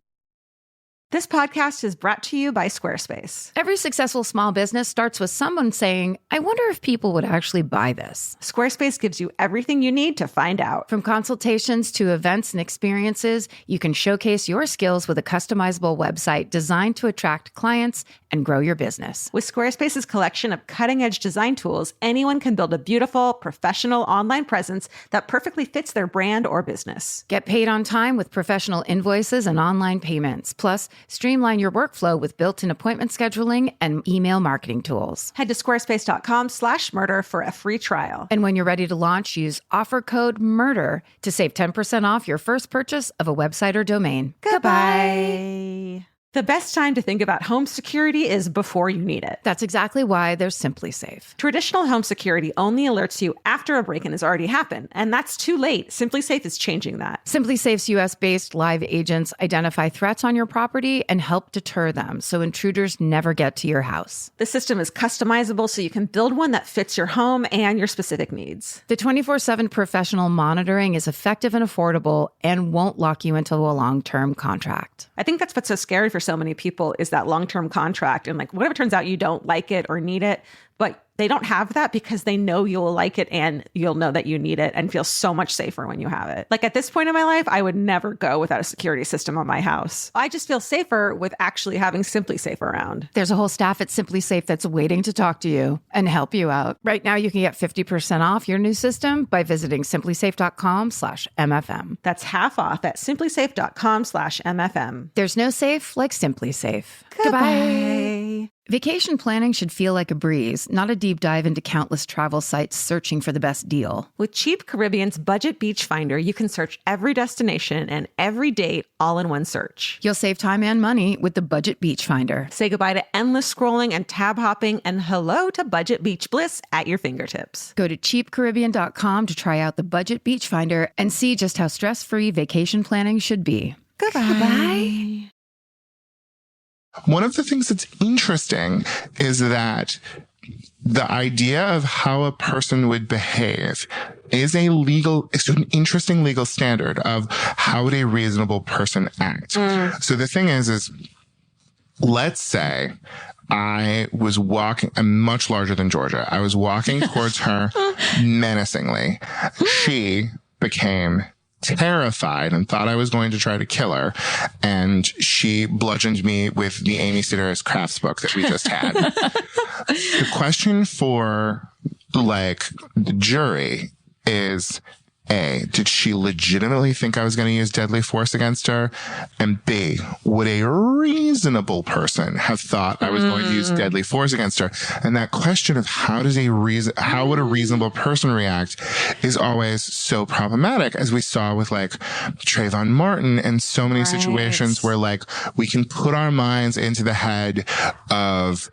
This podcast is brought to you by Squarespace. Every successful small business starts with someone saying, I wonder if people would actually buy this. Squarespace gives you everything you need to find out. From consultations to events and experiences, you can showcase your skills with a customizable website designed to attract clients and grow your business. With Squarespace's collection of cutting-edge design tools, anyone can build a beautiful, professional online presence that perfectly fits their brand or business. Get paid on time with professional invoices and online payments. Plus, streamline your workflow with built-in appointment scheduling and email marketing tools. Head to squarespace.com/murder for a free trial. And when you're ready to launch, use offer code MURDER to save 10% off your first purchase of a website or domain. Goodbye. The best time to think about home security is before you need it. That's exactly why there's Simply Safe. Traditional home security only alerts you after a break-in has already happened, and that's too late. Simply Safe is changing that. Simply Safe's US-based live agents identify threats on your property and help deter them so intruders never get to your house. The system is customizable so you can build one that fits your home and your specific needs. The 24/7 professional monitoring is effective and affordable and won't lock you into a long-term contract. I think that's what's so scary for so many people is that long-term contract. And like, what if it turns out you don't like it or need it, but they don't have that because they know you'll like it and you'll know that you need it and feel so much safer when you have it. Like at this point in my life, I would never go without a security system on my house. I just feel safer with actually having Simply Safe around. There's a whole staff at Simply Safe that's waiting to talk to you and help you out. Right now, you can get 50% off your new system by visiting simplysafe.com/MFM. That's half off at simplysafe.com/MFM. There's no safe like Simply Safe. Goodbye. Vacation planning should feel like a breeze, not a deep dive into countless travel sites searching for the best deal. With Cheap Caribbean's Budget Beach Finder, you can search every destination and every date all in one search. You'll save time and money with the Budget Beach Finder. Say goodbye to endless scrolling and tab hopping and hello to Budget Beach Bliss at your fingertips. Go to cheapcaribbean.com to try out the Budget Beach Finder and see just how stress-free vacation planning should be. Goodbye. One of the things that's interesting is that the idea of how a person would behave is it's an interesting legal standard of how would a reasonable person act. So the thing is let's say I was walking, I'm much larger than Georgia. I was walking towards her menacingly. She became terrified and thought I was going to try to kill her. And she bludgeoned me with the Amy Sedaris crafts book that we just had. The question for the jury is A, did she legitimately think I was going to use deadly force against her? And B, would a reasonable person have thought I was going to use deadly force against her? And that question of how would a reasonable person react is always so problematic, as we saw with like Trayvon Martin and so many situations where like we can put our minds into the head of,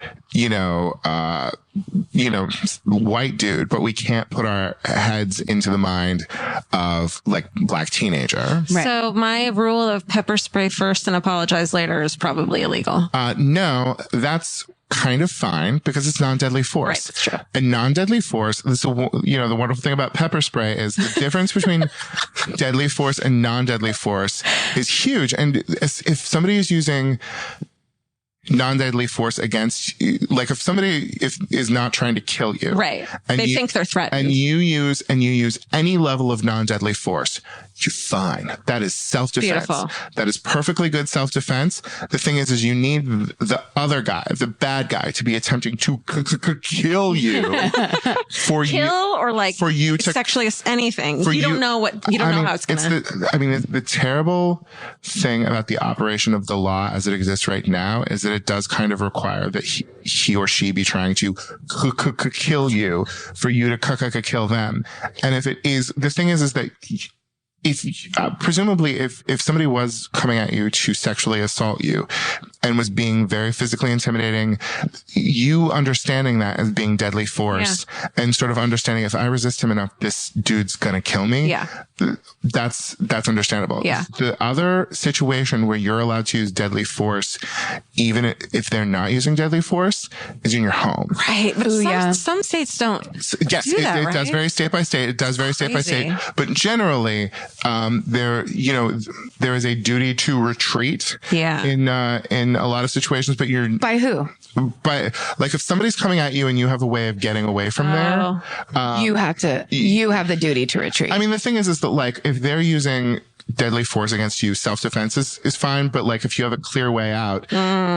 white dude, but we can't put our heads into the mind of like black teenager. Right. So my rule of pepper spray first and apologize later is probably illegal. No, that's kind of fine because it's non-deadly force. Right, that's true. And non-deadly force, the wonderful thing about pepper spray is the difference between deadly force and non-deadly force is huge. And if somebody is using non-deadly force against you, like if somebody is not trying to kill you, right? And they think they're threatened, and you use any level of non-deadly force, you're fine. That is self-defense. Beautiful. That is perfectly good self-defense. The thing is you need the other guy, the bad guy, to be attempting to kill you for you to sexually anything. You don't know how it's gonna. The terrible thing about the operation of the law as it exists right now is that it does kind of require that he or she be trying to kill you for you to kill them. And if it is, the thing is that presumably if somebody was coming at you to sexually assault you and was being very physically intimidating, you understanding that as being deadly force and sort of understanding if I resist him enough, this dude's gonna kill me. Yeah. That's understandable. Yeah. The other situation where you're allowed to use deadly force, even if they're not using deadly force, is in your home. Right. But some states don't. Yes, do that, it does vary state by state. It does vary state by state. But generally, there is a duty to retreat. Yeah. In a lot of situations, but you're by who? But like if somebody's coming at you and you have a way of getting away from there, you have the duty to retreat. I mean, the thing is that like if they're using deadly force against you, self-defense is fine. But like if you have a clear way out,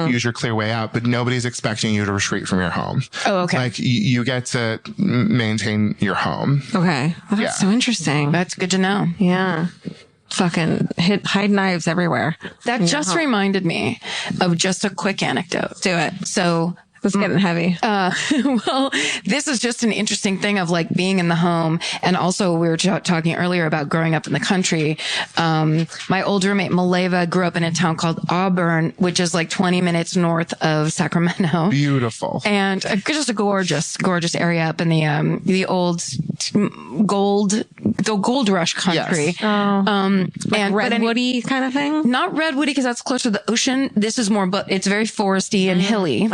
use your clear way out, but nobody's expecting you to retreat from your home. Oh, okay. Like you get to maintain your home. Okay. Well, that's so interesting. That's good to know. Yeah. Fucking hide knives everywhere. That just reminded me of just a quick anecdote. Do it. So it's getting heavy. Well, this is just an interesting thing of like being in the home. And also we were talking earlier about growing up in the country. My old roommate, Maleva, grew up in a town called Auburn, which is like 20 minutes north of Sacramento. Beautiful. And just a gorgeous, gorgeous area up in the old gold rush country. Yes. And redwoody kind of thing? Not redwoody because that's closer to the ocean. This is more, but it's very foresty and hilly.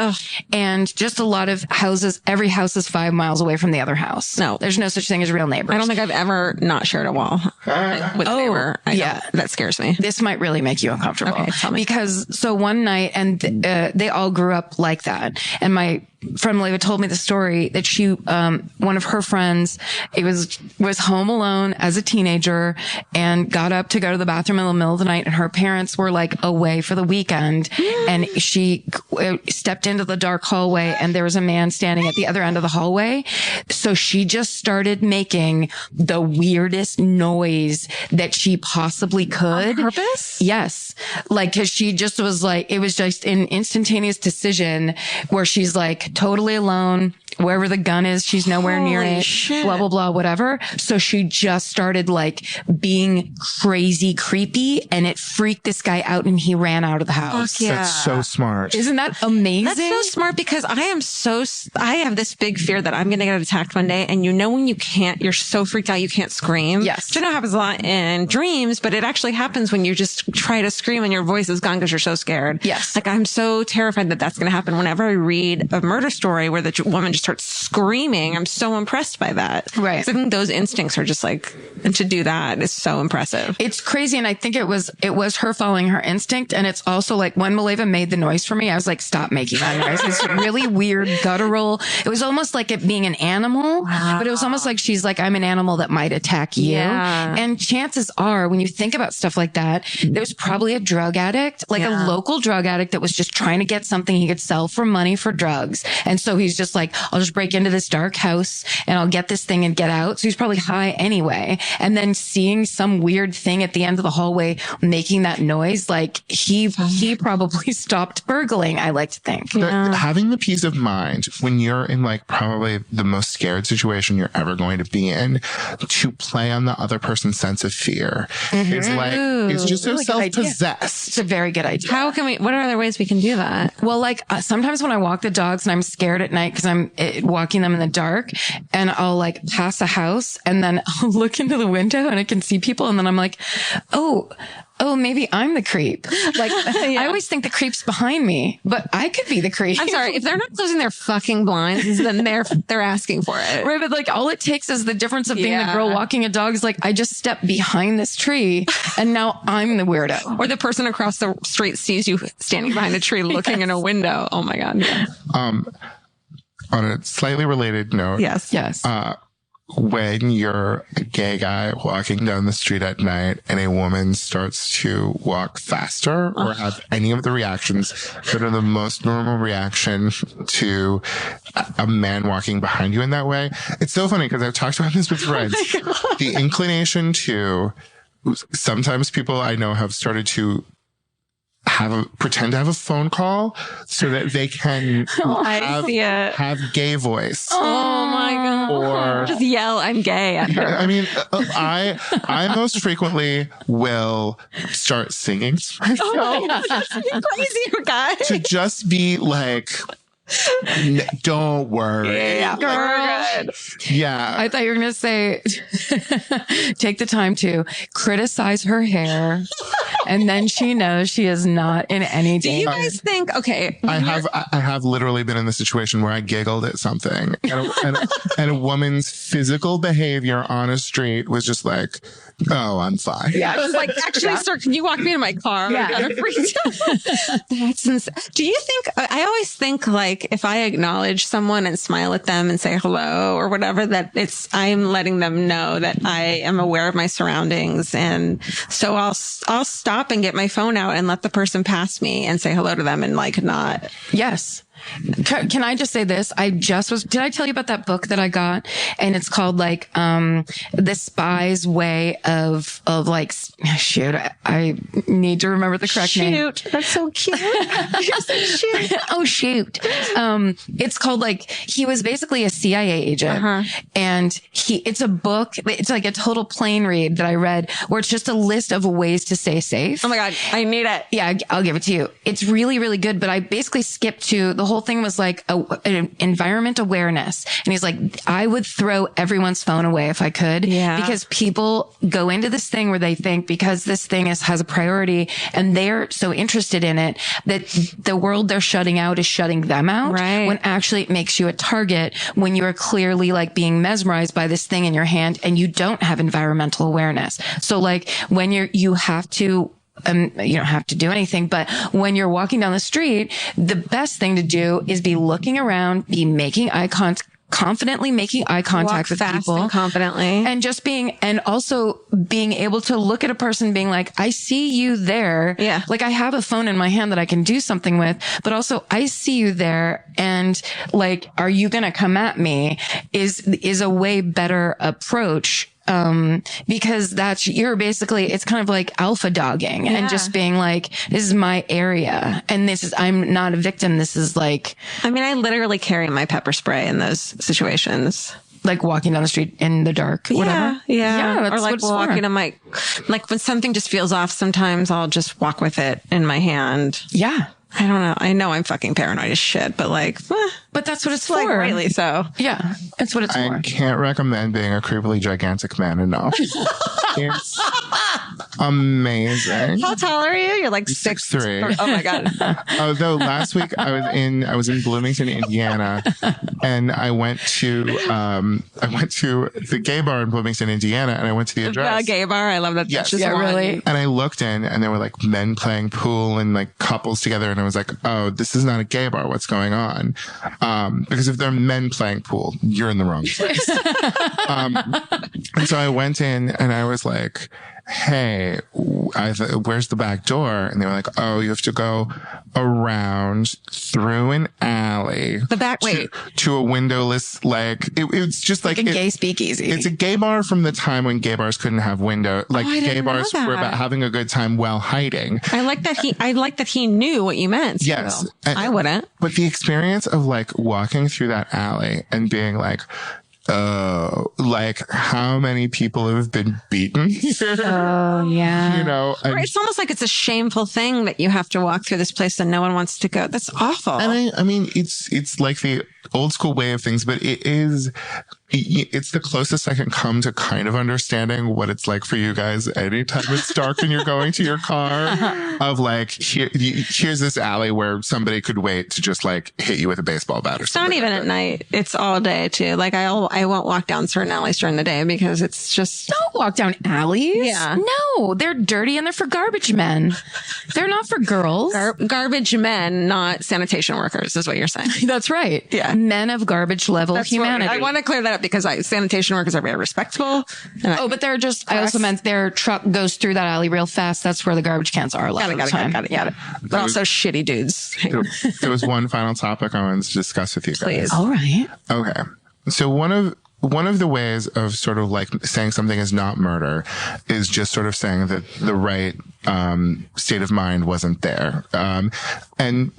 And just a lot of houses. Every house is 5 miles away from the other house. No. There's no such thing as real neighbors. I don't think I've ever not shared a wall with a neighbor. That scares me. This might really make you uncomfortable. Okay, tell me. Because so one night, and they all grew up like that. And my friend Maleva told me the story that she, one of her friends, was home alone as a teenager and got up to go to the bathroom in the middle of the night, and her parents were like away for the weekend, and she stepped into the dark hallway and there was a man standing at the other end of the hallway. So she just started making the weirdest noise that she possibly could. On purpose? Yes. Like, cause she just was like, it was just an instantaneous decision where she's like totally alone. Wherever the gun is, she's nowhere near it. Shit. Blah, blah, blah, whatever. So she just started like being crazy creepy, and it freaked this guy out and he ran out of the house. Fuck yeah. That's so smart. Isn't that amazing? That's so smart because I have this big fear that I'm going to get attacked one day. And when you're so freaked out, you can't scream. Yes. Which I know happens a lot in dreams, but it actually happens when you just try to scream and your voice is gone because you're so scared. Yes. Like I'm so terrified that that's going to happen whenever I read a murder story where the woman just starts screaming. I'm so impressed by that. Right. So I think those instincts are just like, and to do that is so impressive. It's crazy. And I think it was her following her instinct. And it's also like when Maleva made the noise for me, I was like, stop making that noise. It's really weird, guttural. It was almost like it being an animal, but it was almost like she's like, I'm an animal that might attack you. Yeah. And chances are when you think about stuff like that, there's probably a drug addict, like a local drug addict that was just trying to get something he could sell for money for drugs. And so he's just like, I'll just break into this dark house and I'll get this thing and get out. So he's probably high anyway. And then seeing some weird thing at the end of the hallway making that noise, like he probably stopped burgling, I like to think. Having the peace of mind when you're in like probably the most scared situation you're ever going to be in, to play on the other person's sense of fear is like, it's just so self-possessed. It's a very good idea. What are other ways we can do that? Well, like sometimes when I walk the dogs and I'm scared at night because I'm walking them in the dark, and I'll like pass a house and then I'll look into the window and I can see people, and then I'm like, oh, maybe I'm the creep. Like I always think the creep's behind me, but I could be the creep. I'm sorry, if they're not closing their fucking blinds, then they're asking for it. Right, but like all it takes is the difference of being the girl walking a dog is like, I just stepped behind this tree and now I'm the weirdo. Or the person across the street sees you standing behind a tree looking in a window. Oh my God. Yeah. On a slightly related note. Yes. When you're a gay guy walking down the street at night and a woman starts to walk faster or have any of the reactions that are the most normal reaction to a man walking behind you in that way, it's so funny because I've talked about this with friends. The inclination to, sometimes people I know have started to pretend to have a phone call so that they can have gay voice. Oh my God. Or just yell, I'm gay at her. I mean, I most frequently will start singing to myself. Oh my God. You're crazy, guy. To just be like, don't worry. Yeah, girl. Yeah. I thought you were going to say, take the time to criticize her hair. And then she knows she is not in any danger. Do you guys think, okay. I have literally been in the situation where I giggled at something and a woman's physical behavior on a street was just like, oh, I'm fine. Yeah. I was like, actually, sir, can you walk me to my car? Yeah. I got freaked out. That's insane. Do you think, I always think like if I acknowledge someone and smile at them and say hello or whatever, that I'm letting them know that I am aware of my surroundings. And so I'll stop and get my phone out and let the person pass me and say hello to them and like not. Yes. Can I just say this? Did I tell you about that book that I got? And it's called like, The Spy's Way of like, shoot, I need to remember the correct name. Shoot. That's so cute. Shoot. Oh, shoot. It's called like, he was basically a CIA agent and it's a book. It's like a total plain read that I read where it's just a list of ways to stay safe. Oh my God. I need it. Yeah, I'll give it to you. It's really, really good. But I basically skipped to the whole thing was like an environment awareness. And he's like, I would throw everyone's phone away if I could. Yeah. Because people go into this thing where they think because this thing has a priority and they're so interested in it that the world they're shutting out is shutting them out. Right. When actually it makes you a target when you are clearly like being mesmerized by this thing in your hand and you don't have environmental awareness. So like when you have to, you don't have to do anything, but when you're walking down the street, the best thing to do is be looking around, be making confidently making eye contact with people and confidently, and also being able to look at a person being like, I see you there. Yeah. Like I have a phone in my hand that I can do something with, but also I see you there. And like, are you going to come at me is a way better approach. Because you're basically, it's kind of like alpha dogging and just being like, this is my area and I'm not a victim. This is like, I mean, I literally carry my pepper spray in those situations. Like walking down the street in the dark, whatever. Yeah. That's or like walking on like when something just feels off, sometimes I'll just walk with it in my hand. Yeah. I don't know. I know I'm fucking paranoid as shit, but like, but that's what it's for. Like, really so. Yeah. That's what it's for. I can't recommend being a creepily gigantic man enough. It's amazing. How tall are you? You're like 6'3". Oh my God. Although last week I was in Bloomington, Indiana, and I went to the gay bar in Bloomington, Indiana, and I went to the address. The gay bar. I love that. Yes. Yeah, really. And I looked in and there were like men playing pool and like couples together. And I was like, oh, this is not a gay bar. What's going on? Because if they're men playing pool, you're in the wrong place. And so I went in and I was like, hey, where's the back door? And they were like, oh, you have to go around through an alley. The back, to a windowless, like, it's just like a gay speakeasy. It's a gay bar from the time when gay bars couldn't have window. Like, gay bars were about having a good time while hiding. I like that he knew what you meant. Yes. I wouldn't. But the experience of like walking through that alley and being like, like how many people have been beaten here? Oh, yeah. You know, It's almost like it's a shameful thing that you have to walk through this place and no one wants to go. That's awful. And I mean, it's like the old school way of things, but it's the closest I can come to kind of understanding what it's like for you guys anytime it's dark and you're going to your car of like, here's this alley where somebody could wait to just like hit you with a baseball bat or something. It's not even at night. It's all day too. Like I won't walk down certain alleys during the day because it's just. Don't walk down alleys. Yeah. No, they're dirty and they're for garbage men. They're not for girls. Garbage men, not sanitation workers is what you're saying. That's right. Yeah. Men of garbage level humanity. I want to clear that up because sanitation workers are very respectable. But they're just, I also meant their truck goes through that alley real fast. That's where the garbage cans are. Got it. But also shitty dudes. There was one final topic I wanted to discuss with you guys. Please. All right. Okay. So one of the ways of sort of like saying something is not murder is just sort of saying that the right state of mind wasn't there. And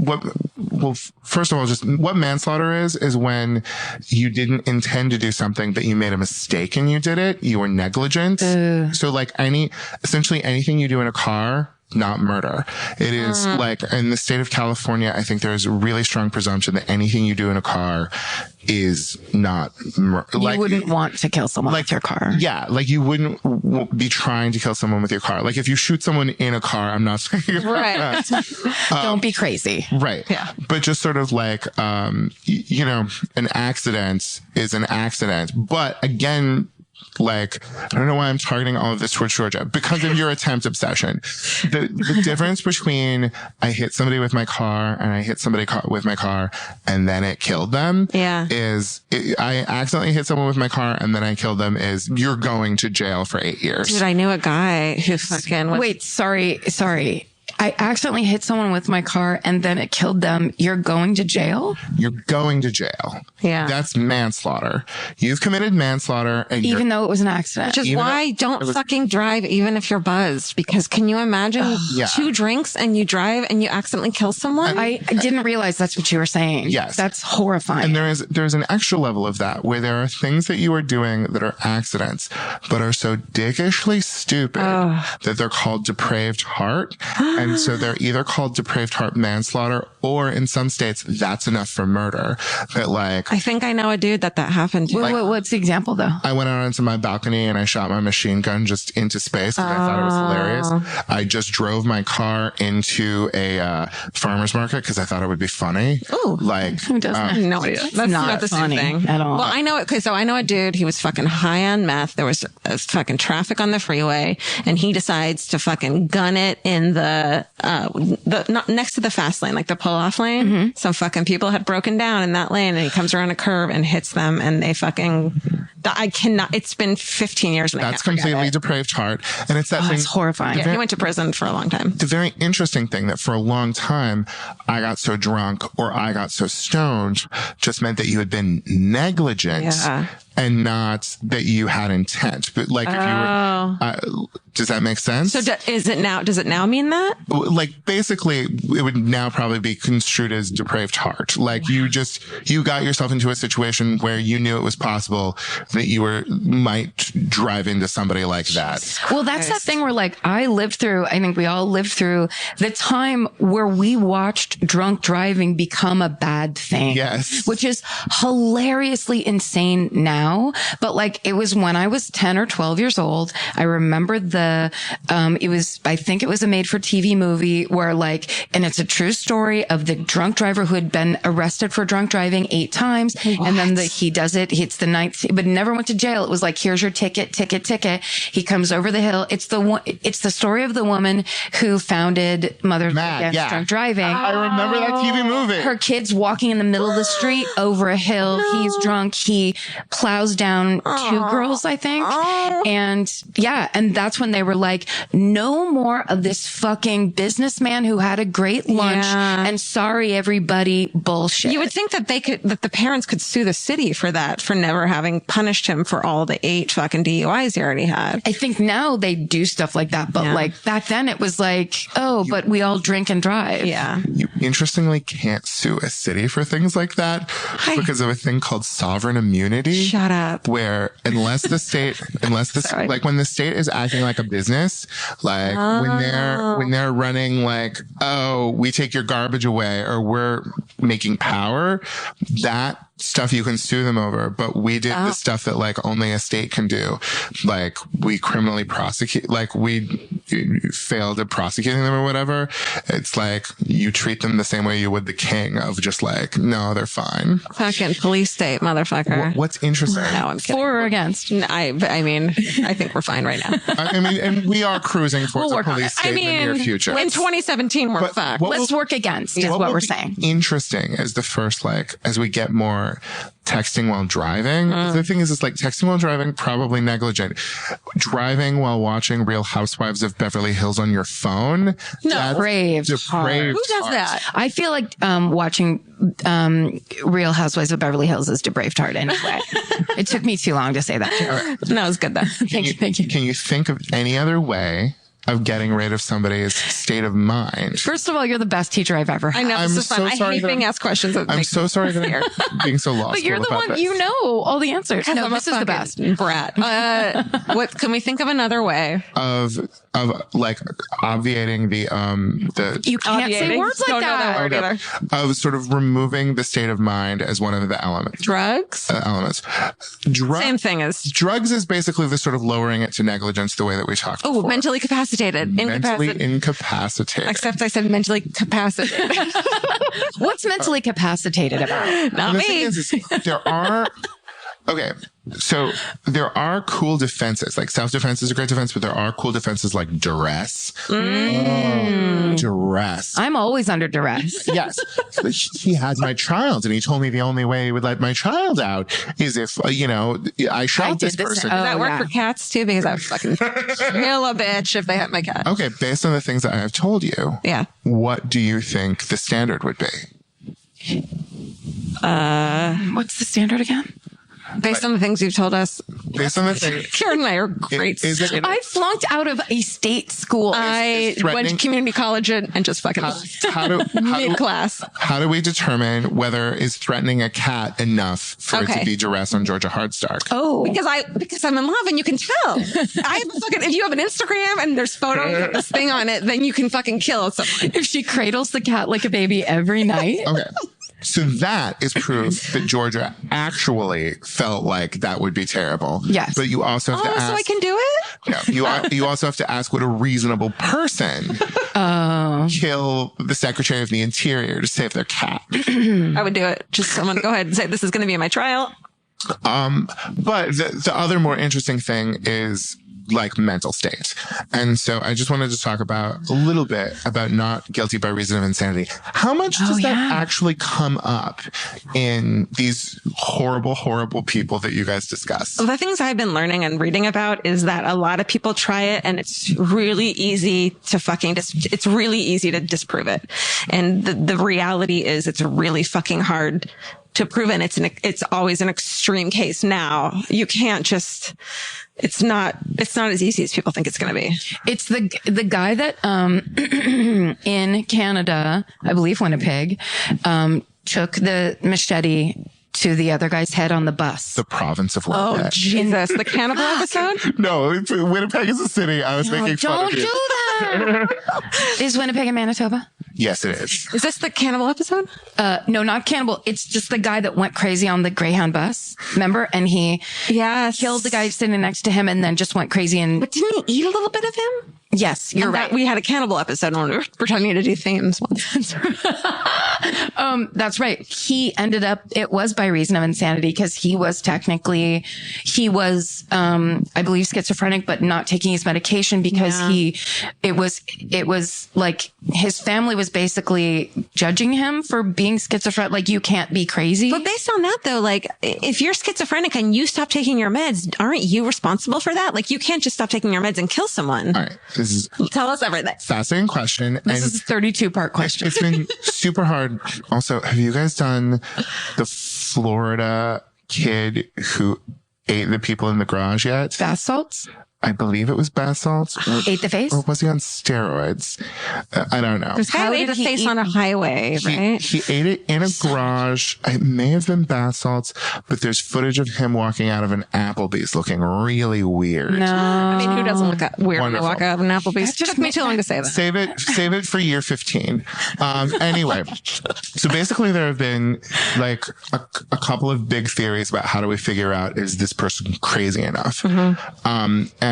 first of all, just what manslaughter is when you didn't intend to do something, but you made a mistake and you did it. You were negligent. So like essentially anything you do in a car, not murder. It is like in the state of California, I think there's a really strong presumption that anything you do in a car is not murder. You wouldn't want to kill someone with your car. Yeah. Like you wouldn't be trying to kill someone with your car. Like if you shoot someone in a car, I'm not saying right. Don't be crazy. Right. Yeah. But just sort of like, you know, an accident is an accident. But again, like, I don't know why I'm targeting all of this towards Georgia because of your attempt obsession. The difference between I hit somebody with my car and I hit somebody with my car and then it killed them is I accidentally hit someone with my car and then I killed them is you're going to jail for 8 years. Dude, I knew a guy who fucking was. Wait, sorry. I accidentally hit someone with my car and then it killed them. You're going to jail? You're going to jail. Yeah. That's manslaughter. You've committed manslaughter. And even though it was an accident. Which is why don't fucking drive even if you're buzzed. Because can you imagine 2 drinks and you drive and you accidentally kill someone? I didn't realize that's what you were saying. Yes. That's horrifying. And there's an extra level of that where there are things that you are doing that are accidents, but are so dickishly stupid that they're called depraved heart. And so they're either called depraved heart manslaughter or in some states that's enough for murder. That like I think I know a dude that happened to. What's the example though? I went out onto my balcony and I shot my machine gun just into space because I thought it was hilarious. I just drove my car into a farmer's market because I thought it would be funny. Ooh. Like who doesn't? No idea. That's not the same thing at all. Well, I know it. Okay, so I know a dude. He was fucking high on meth. There was fucking traffic on the freeway, and he decides to fucking gun it in the not next to the fast lane, like the pull off lane. Mm-hmm. Some fucking people had broken down in that lane, and he comes around a curve and hits them, and they fucking. I cannot. It's been 15 years. And that's completely depraved heart, and it's that thing. It's horrifying. Yeah, he went to prison for a long time. The very interesting thing that for a long time I got so drunk or I got so stoned just meant that you had been negligent. Yeah. And not that you had intent, but like if you were, does that make sense? So does it now mean that? Like basically it would now probably be construed as depraved heart. Like you got yourself into a situation where you knew it was possible that you might drive into somebody like that. Well, that's that thing where like I think we all lived through the time where we watched drunk driving become a bad thing. Yes. Which is hilariously insane now. But like it was when I was 10 or 12 years old. I remember I think it was a made for TV movie where like, and it's a true story of the drunk driver who had been arrested for drunk driving 8 times. What? And then he does it. It's the 9th, but never went to jail. It was like, here's your ticket. He comes over the hill. It's the story of the woman who founded Mothers Against Drunk Driving. I remember that TV movie. Her kid's walking in the middle of the street over a hill. No. He's drunk. He plows down 2 girls, I think. And that's when they were like, no more of this fucking businessman who had a great lunch and sorry everybody bullshit. You would think that that the parents could sue the city for that, for never having punished him for all the 8 fucking DUIs he already had. I think now they do stuff like that, but like back then it was like, but we all drink and drive. Yeah. You interestingly can't sue a city for things like that because of a thing called sovereign immunity. Shut up. Where unless the state, like when the state is acting like a business, like when they're running like, we take your garbage away or we're making power, that stuff you can sue them over, but we did the stuff that like only a state can do. Like we criminally prosecute, like we failed at prosecuting them or whatever. It's like you treat them the same way you would the king of just like, no, they're fine. Fucking police state, motherfucker. What's interesting? No, I'm kidding. For or against? I mean, I think we're fine right now. I mean, and we are cruising towards a police state in the near future. In 2017, we're fucked. Let's work against is what we're saying. Interesting as the first, like, as we get more texting while driving. The thing is like texting while driving, probably negligent. Driving while watching Real Housewives of Beverly Hills on your phone. Depraved. Who does that? I feel like watching Real Housewives of Beverly Hills is depraved hard anyway. It took me too long to say that. No, it's good though. Thank you. Can you think of any other way of getting rid of somebody's state of mind? First of all, you're the best teacher I've ever had. I know, this is fun. I hate being asked questions. I'm so sorry that I'm being so lost. But you're the one, you know all the answers. No, this is the best. Brat. What can we think of another way of like obviating the you can't say words like that. Of sort of removing the state of mind as one of the elements. Drugs? Same thing as drugs is basically the sort of lowering it to negligence the way that we talked before. Mentally capacitated. Mentally incapacitated. Except I said mentally capacitated. What's mentally capacitated about? Not me. There are... Okay, so there are cool defenses. Like self-defense is a great defense, but there are cool defenses like duress. Duress. I'm always under duress. Yes. He had my child, and he told me the only way he would let my child out is if, I shot this person. Does that work for cats too? Because I would fucking kill a bitch if they had my cat. Okay, based on the things that I have told you, what do you think the standard would be? What's the standard again? Based on the things you've told us. Based on the things. Karen and I are great students. I flunked out of a state school. I went to community college and just fucking mid-class. How do we determine whether is threatening a cat enough for it to be duress on Georgia Hardstark? Oh. Because I'm in love and you can tell. If you have an Instagram and there's photos of this thing on it, then you can fucking kill someone. If she cradles the cat like a baby every night. Okay. So that is proof that Georgia actually felt like that would be terrible. Yes. But you also have to ask. So I can do it? Yeah. You also have to ask would a reasonable person kill the Secretary of the Interior to save their cat? I would do it. Just someone go ahead and say, this is going to be my trial. But the other more interesting thing is like mental state. And so I just wanted to talk about a little bit about not guilty by reason of insanity. How much does that actually come up in these horrible, horrible people that you guys discuss? Well, the things I've been learning and reading about is that a lot of people try it and it's really easy to it's really easy to disprove it. And the reality is it's really fucking hard to prove it. It's always an extreme case now. You can't just, it's not as easy as people think it's going to be. It's the guy that, in Canada, I believe Winnipeg, took the machete to the other guy's head on the bus. The province of Winnipeg. Oh, Jesus. The cannibal episode? No, Winnipeg is a city. I was making fun of you. Don't do that. Is Winnipeg in Manitoba? Yes, it is. Is this the cannibal episode? No, not cannibal. It's just the guy that went crazy on the Greyhound bus. Remember? And he killed the guy sitting next to him and then just went crazy. But didn't he eat a little bit of him? Yes, you're right. We had a cannibal episode when we were pretending to do themes once. That's right. He ended up, it was by reason of insanity because he was, I believe, schizophrenic, but not taking his medication because it was like his family was basically judging him for being schizophrenic. Like, you can't be crazy. But based on that, though, like, if you're schizophrenic and you stop taking your meds, aren't you responsible for that? Like, you can't just stop taking your meds and kill someone. All right. Tell us everything. Fascinating question. This is a 32-part question. It's been super hard. Also, have you guys done the Florida kid who ate the people in the garage yet? Bath salts? I believe it was bath salts. Ate the face? Or was he on steroids? I don't know. This guy ate the face on a highway, right? He ate it in a garage. It may have been bath salts, but there's footage of him walking out of an Applebee's looking really weird. No. I mean, who doesn't look weird when they walk out of an Applebee's? It took me too long to say that. Save it for year 15. Anyway, so basically there have been like a couple of big theories about how do we figure out, is this person crazy enough?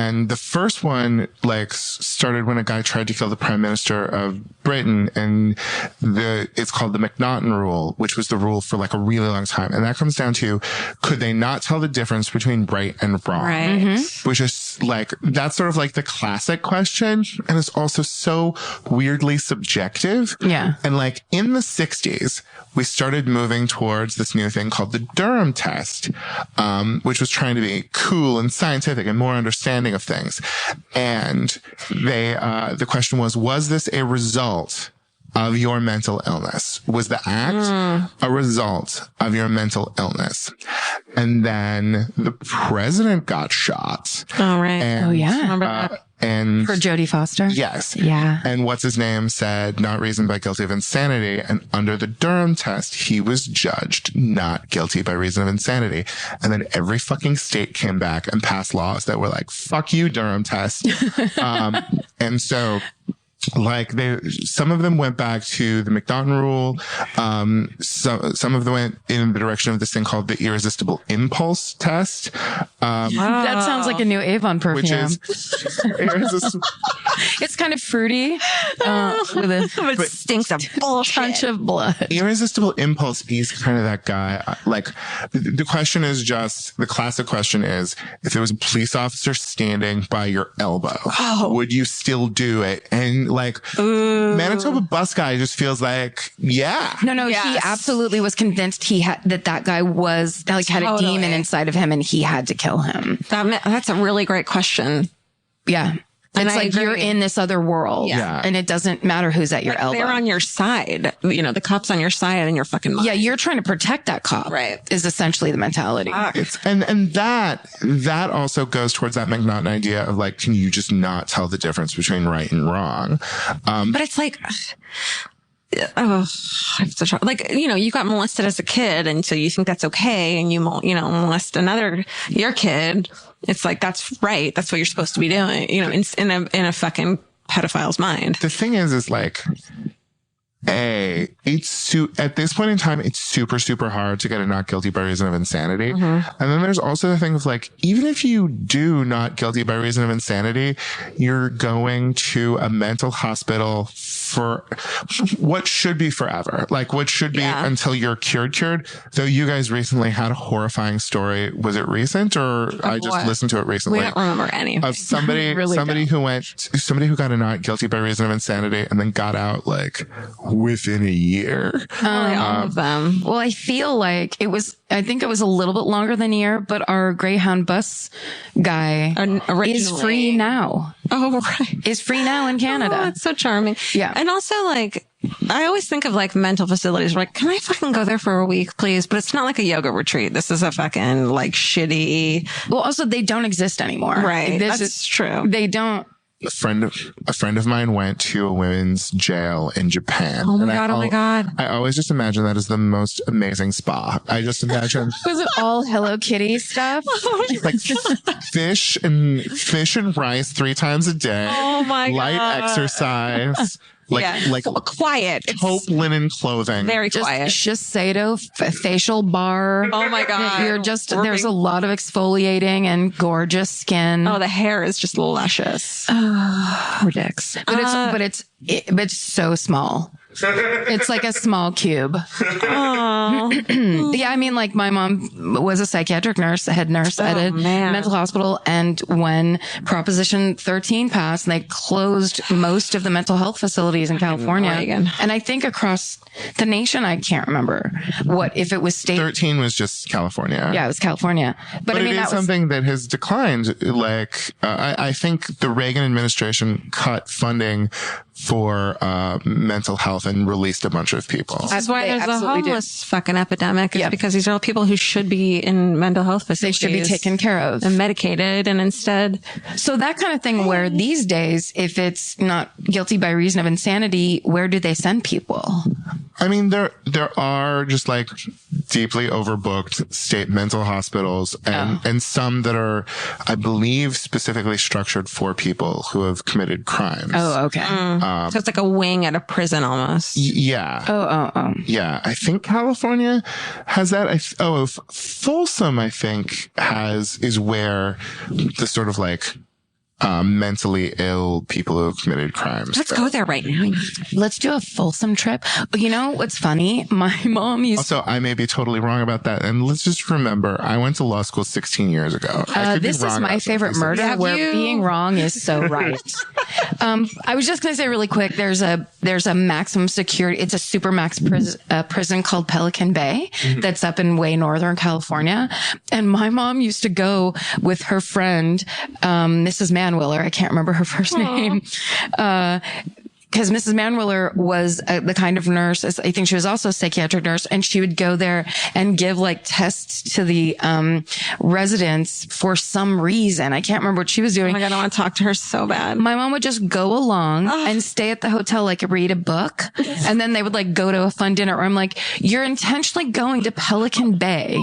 And the first one like started when a guy tried to kill the prime minister of Britain, and it's called the McNaughton rule, which was the rule for like a really long time. And that comes down to, could they not tell the difference between right and wrong? Right. Which is like, that's sort of like the classic question. And it's also so weirdly subjective. Yeah. And like in the 60s, we started moving towards this new thing called the Durham test, which was trying to be cool and scientific and more understanding of things. And the question was this a result of your mental illness? Was the act a result of your mental illness? And then the president got shot. Oh, right. And, Remember that? And For Jodie Foster? yes. Yeah. And what's his name said, not reasoned by guilty of insanity. And under the Durham test, he was judged not guilty by reason of insanity. And then every fucking state came back and passed laws that were like, fuck you, Durham test. And so, like some of them went back to the McNaughton rule. Some of them went in the direction of this thing called the irresistible impulse test. That sounds like a new Avon perfume. Which is irresistible. It's kind of fruity, with a Stinks of bullshit. punch of blood. Irresistible impulse is kind of that guy. Like the question is just, the classic question is, if there was a police officer standing by your elbow, would you still do it? And like, Manitoba bus guy just feels like, yeah. No, he absolutely was convinced that guy was like had a demon inside of him and he had to kill him. That's a really great question. Yeah. And it's I like agree. you're in this other world. Yeah. And it doesn't matter who's at your elbow. They're on your side. You know, the cop's on your side and you're fucking mind. Yeah, you're trying to protect that cop. Right. Is essentially the mentality. And that also goes towards that McNaughton idea of like, can you just not tell the difference between right and wrong? But it's like, like, you know, you got molested as a kid and so you think that's okay, and you molest your kid. It's like, that's right. That's what you're supposed to be doing, you know, in a fucking pedophile's mind. The thing is like, at this point in time, it's super, super hard to get a not guilty by reason of insanity. And then there's also the thing of like, even if you do not guilty by reason of insanity, you're going to a mental hospital for what should be forever. Like what should be until you're cured. Though you guys recently had a horrifying story. Was it recent or I just listened to it recently? We don't remember any of somebody, really somebody who got a not guilty by reason of insanity and then got out like within a year. All of them. Well, I feel like I think it was a little bit longer than a year, but our Greyhound bus guy is free now. Oh, right. Is free now in Canada. Oh, it's so charming. Yeah. And also like, I always think of like mental facilities where like, can I fucking go there for a week, please? But it's not like a yoga retreat. This is a fucking like shitty. Well, also they don't exist anymore. Right. That's true. They don't. A friend of mine went to a women's jail in Japan. Oh my God. I always just imagine that as the most amazing spa. I just imagine. Was it all Hello Kitty stuff? Like fish and rice 3 times a day. Oh my God. Light exercise. Like quiet. taupe linen clothing. Very quiet. Shiseido facial bar. Oh my God. There's a lot of exfoliating and gorgeous skin. Oh, the hair is just luscious. Poor dicks. But it's so small. It's like a small cube. Yeah, I mean, like my mom was a psychiatric nurse, head nurse at a mental hospital. And when Proposition 13 passed, they closed most of the mental health facilities in California. And I think across the nation, I can't remember if it was state. 13 was just California. Yeah, it was California. But I mean, it is something that has declined. Like, I think the Reagan administration cut funding for mental health and released a bunch of people. That's why there's a homeless fucking epidemic. It's because these are all people who should be in mental health facilities. They should be taken care of. And medicated, and instead. So that kind of thing where these days, if it's not guilty by reason of insanity, where do they send people? I mean, there are just like deeply overbooked state mental hospitals and some that are, I believe, specifically structured for people who have committed crimes. Oh, okay. So it's like a wing at a prison almost. Yeah. Oh. Yeah. I think California has that. Folsom, I think, is where the sort of like mentally ill people who have committed crimes. Let's go there right now. Let's do a Folsom trip. You know what's funny? My mom used. Also, I may be totally wrong about that. And let's just remember, I went to law school 16 years ago. This is my favorite murder, where being wrong is so right. I was just going to say really quick. There's a maximum security. It's a super max prison called Pelican Bay that's up in way northern California. And my mom used to go with her friend, Mrs. Manwiller. I can't remember her first name. Because Mrs. Manwiller was the kind of nurse, I think she was also a psychiatric nurse, and she would go there and give like tests to the residents for some reason. I can't remember what she was doing. Oh my God, I want to talk to her so bad. My mom would just go along and stay at the hotel, like read a book, and then they would like go to a fun dinner. Or I'm like, you're intentionally going to Pelican Bay,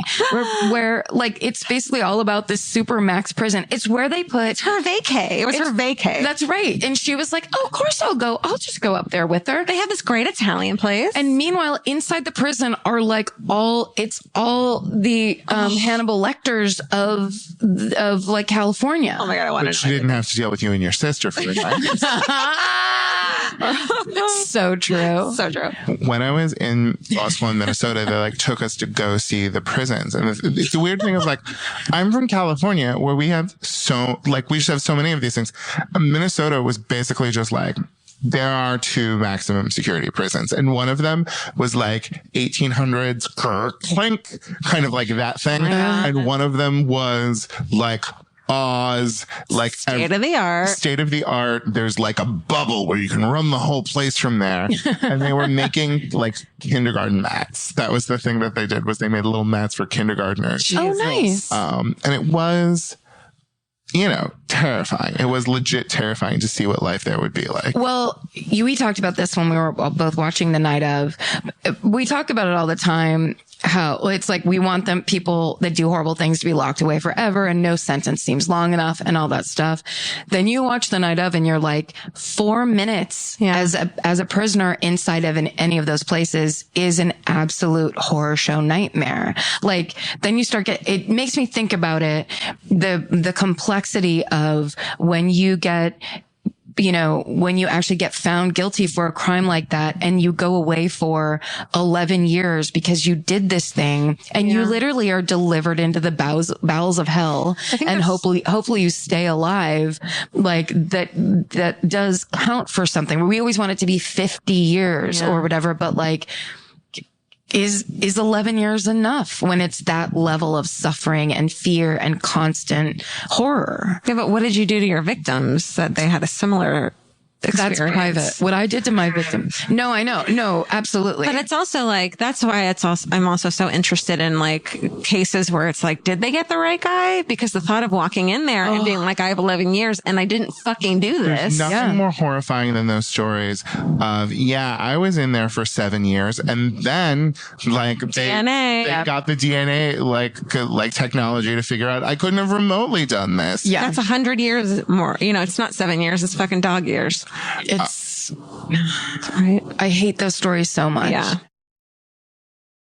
where like it's basically all about this super max prison. It's where they put it's her vacay. It was her vacay. That's right. And she was like, oh, of course I'll go. I'll just go up there with her. They have this great Italian place. And meanwhile, inside the prison are like all the Hannibal Lecters of like California. Oh my God, I wanted to. She didn't have to deal with you and your sister for the night. So true. So true. When I was in law school in Minnesota, they like took us to go see the prisons. And it's a weird thing of like, I'm from California where we have we just have so many of these things. Minnesota was basically just like, there are two maximum security prisons, and one of them was like 1800s clink, kind of like that thing. And one of them was like Oz, like state of the art. There's like a bubble where you can run the whole place from there. And they were making like kindergarten mats. That was the thing that they did, was they made little mats for kindergartners. Jesus. Oh, nice. And it was, terrifying. It was legit terrifying to see what life there would be like. Well, we talked about this when we were both watching the night of. We talk about it all the time, how it's like we want people that do horrible things to be locked away forever and no sentence seems long enough and all that stuff. Then you watch the night of and you're like, 4 minutes as a prisoner inside of any of those places is an absolute horror show nightmare. Like, then you it makes me think about it, the complexity of when you get, when you actually get found guilty for a crime like that and you go away for 11 years because you did this thing and you literally are delivered into the bowels of hell, and hopefully you stay alive. Like that does count for something. We always want it to be 50 years or whatever, but like, is 11 years enough when it's that level of suffering and fear and constant horror? Yeah, but what did you do to your victims that they had a similar experience? That's private. What I did to my victim. No, I know. No, absolutely. But it's also like, that's why I'm also so interested in like cases where it's like, did they get the right guy? Because the thought of walking in there and being like, I have 11 years and I didn't fucking do this. There's nothing more horrifying than those stories of, I was in there for 7 years and then like they got the DNA like technology to figure out I couldn't have remotely done this. Yeah. That's 100 years more. It's not 7 years. It's fucking dog years. It's right. I hate those stories so much. Yeah.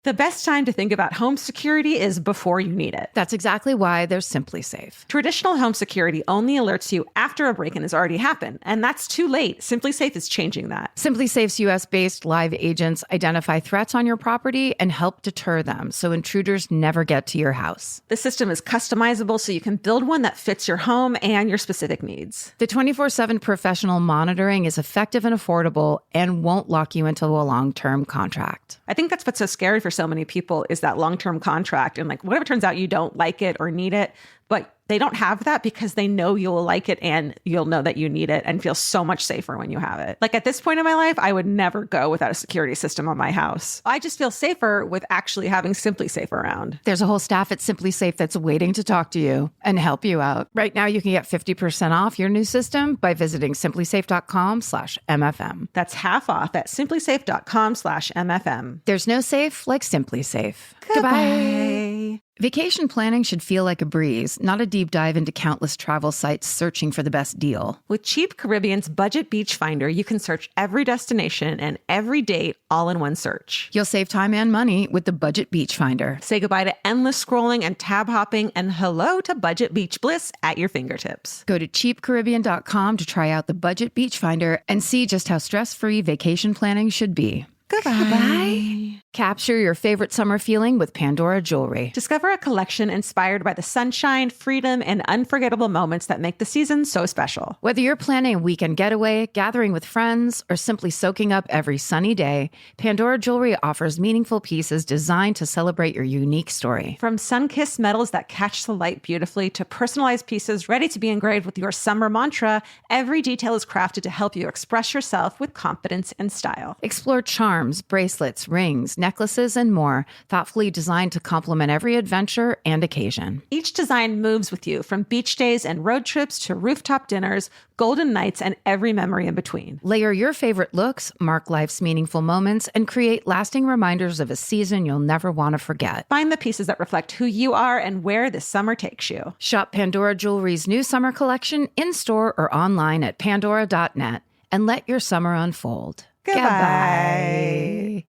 The best time to think about home security is before you need it. That's exactly why there's Simply Safe. Traditional home security only alerts you after a break-in has already happened, and that's too late. Simply Safe is changing that. Simply Safe's US-based live agents identify threats on your property and help deter them so intruders never get to your house. The system is customizable so you can build one that fits your home and your specific needs. The 24/7 professional monitoring is effective and affordable and won't lock you into a long-term contract. I think that's what's so scary for so many people is that long-term contract. And like, whatever turns out you don't like it or need it, but they don't have that because they know you'll like it and you'll know that you need it and feel so much safer when you have it. Like at this point in my life, I would never go without a security system on my house. I just feel safer with actually having Simply Safe around. There's a whole staff at Simply Safe that's waiting to talk to you and help you out. Right now, you can get 50% off your new system by visiting simplysafe.com/MFM. That's half off at simplysafe.com/MFM. There's no safe like Simply Safe. Goodbye. Vacation planning should feel like a breeze, not a deep dive into countless travel sites searching for the best deal. With Cheap Caribbean's Budget Beach Finder, you can search every destination and every date all in one search. You'll save time and money with the Budget Beach Finder. Say goodbye to endless scrolling and tab hopping and hello to Budget Beach Bliss at your fingertips. Go to cheapcaribbean.com to try out the Budget Beach Finder and see just how stress-free vacation planning should be. Goodbye. Capture your favorite summer feeling with Pandora Jewelry. Discover a collection inspired by the sunshine, freedom, and unforgettable moments that make the season so special. Whether you're planning a weekend getaway, gathering with friends, or simply soaking up every sunny day, Pandora Jewelry offers meaningful pieces designed to celebrate your unique story. From sun-kissed metals that catch the light beautifully to personalized pieces ready to be engraved with your summer mantra, every detail is crafted to help you express yourself with confidence and style. Explore charms, bracelets, rings, necklaces, and more, thoughtfully designed to complement every adventure and occasion. Each design moves with you, from beach days and road trips to rooftop dinners, golden nights, and every memory in between. Layer your favorite looks, mark life's meaningful moments, and create lasting reminders of a season you'll never want to forget. Find the pieces that reflect who you are and where this summer takes you. Shop Pandora Jewelry's new summer collection in-store or online at pandora.net and let your summer unfold. Goodbye.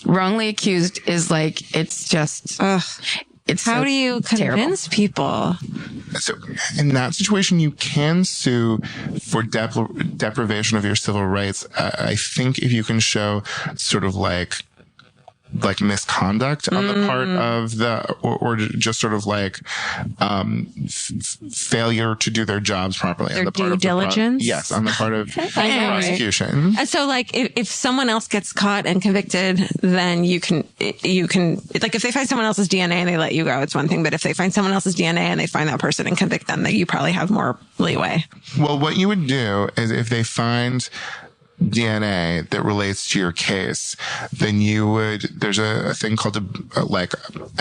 Wrongly accused is like, it's just, it's how so do you convince people? So in that situation, you can sue for deprivation of your civil rights. I think if you can show sort of like misconduct on the part of or just sort of like failure to do their jobs properly. Their due diligence? Yes, on the part of the prosecution. And so like if someone else gets caught and convicted, then you can, like if they find someone else's DNA and they let you go, it's one thing. But if they find someone else's DNA and they find that person and convict them, that you probably have more leeway. Well, what you would do is if they find DNA that relates to your case, then there's a thing called a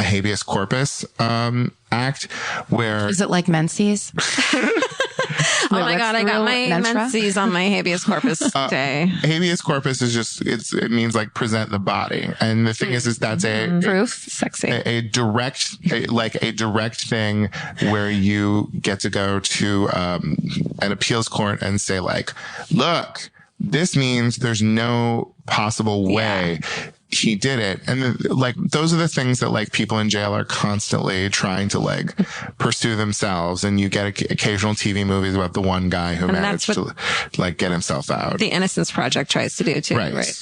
habeas corpus act where... Is it like Menses? Oh my God, I got my menses on my habeas corpus day. Habeas corpus is just, it means like present the body. And the thing is that's proof. Sexy. A direct thing where you get to go to an appeals court and say like, look, this means there's no possible way he did it. And those are the things that like people in jail are constantly trying to like pursue themselves. And you get occasional TV movies about the one guy who managed to like get himself out. The Innocence Project tries to do too. Right.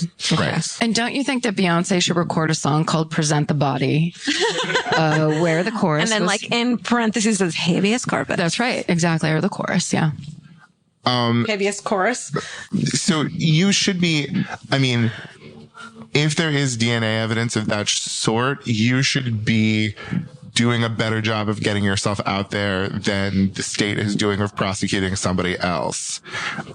And don't you think that Beyonce should record a song called Present the Body, where the chorus and then like in parentheses says habeas corpus. That's right. Exactly. Or the chorus. Yeah. Habeas chorus. So you should be, if there is DNA evidence of that sort, you should be doing a better job of getting yourself out there than the state is doing of prosecuting somebody else.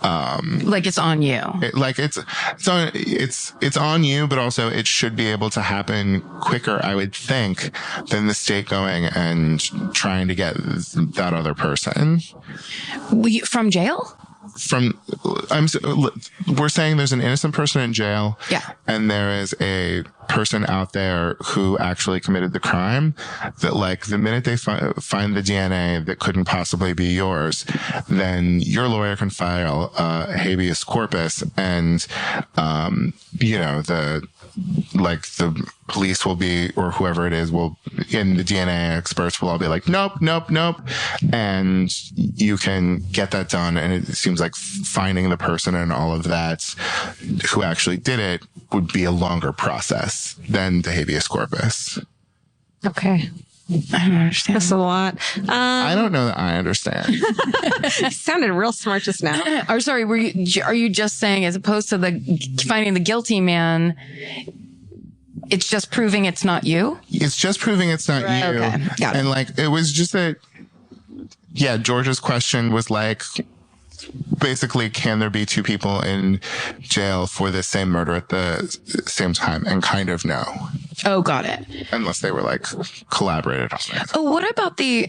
Like it's on you. It's on you, but also it should be able to happen quicker, I would think, than the state going and trying to get that other person. From jail? We're saying there's an innocent person in jail. Yeah. And there is a person out there who actually committed the crime, that like the minute they find the DNA that couldn't possibly be yours, then your lawyer can file habeas corpus, and the police will be, or whoever it is and the DNA experts will all be like, nope. And you can get that done. And it seems like finding the person and all of that who actually did it would be a longer process than the habeas corpus. Okay. I don't understand. That's a lot. I don't know that I understand. You sounded real smart just now. Or sorry, are you just saying, as opposed to finding the guilty man, it's just proving it's not you? It's just proving it's not you. Okay. Got it. And like, it was just that, George's question was like, basically, can there be two people in jail for the same murder at the same time? And kind of no. Oh, got it. Unless they were like collaborated on it. Oh, what about the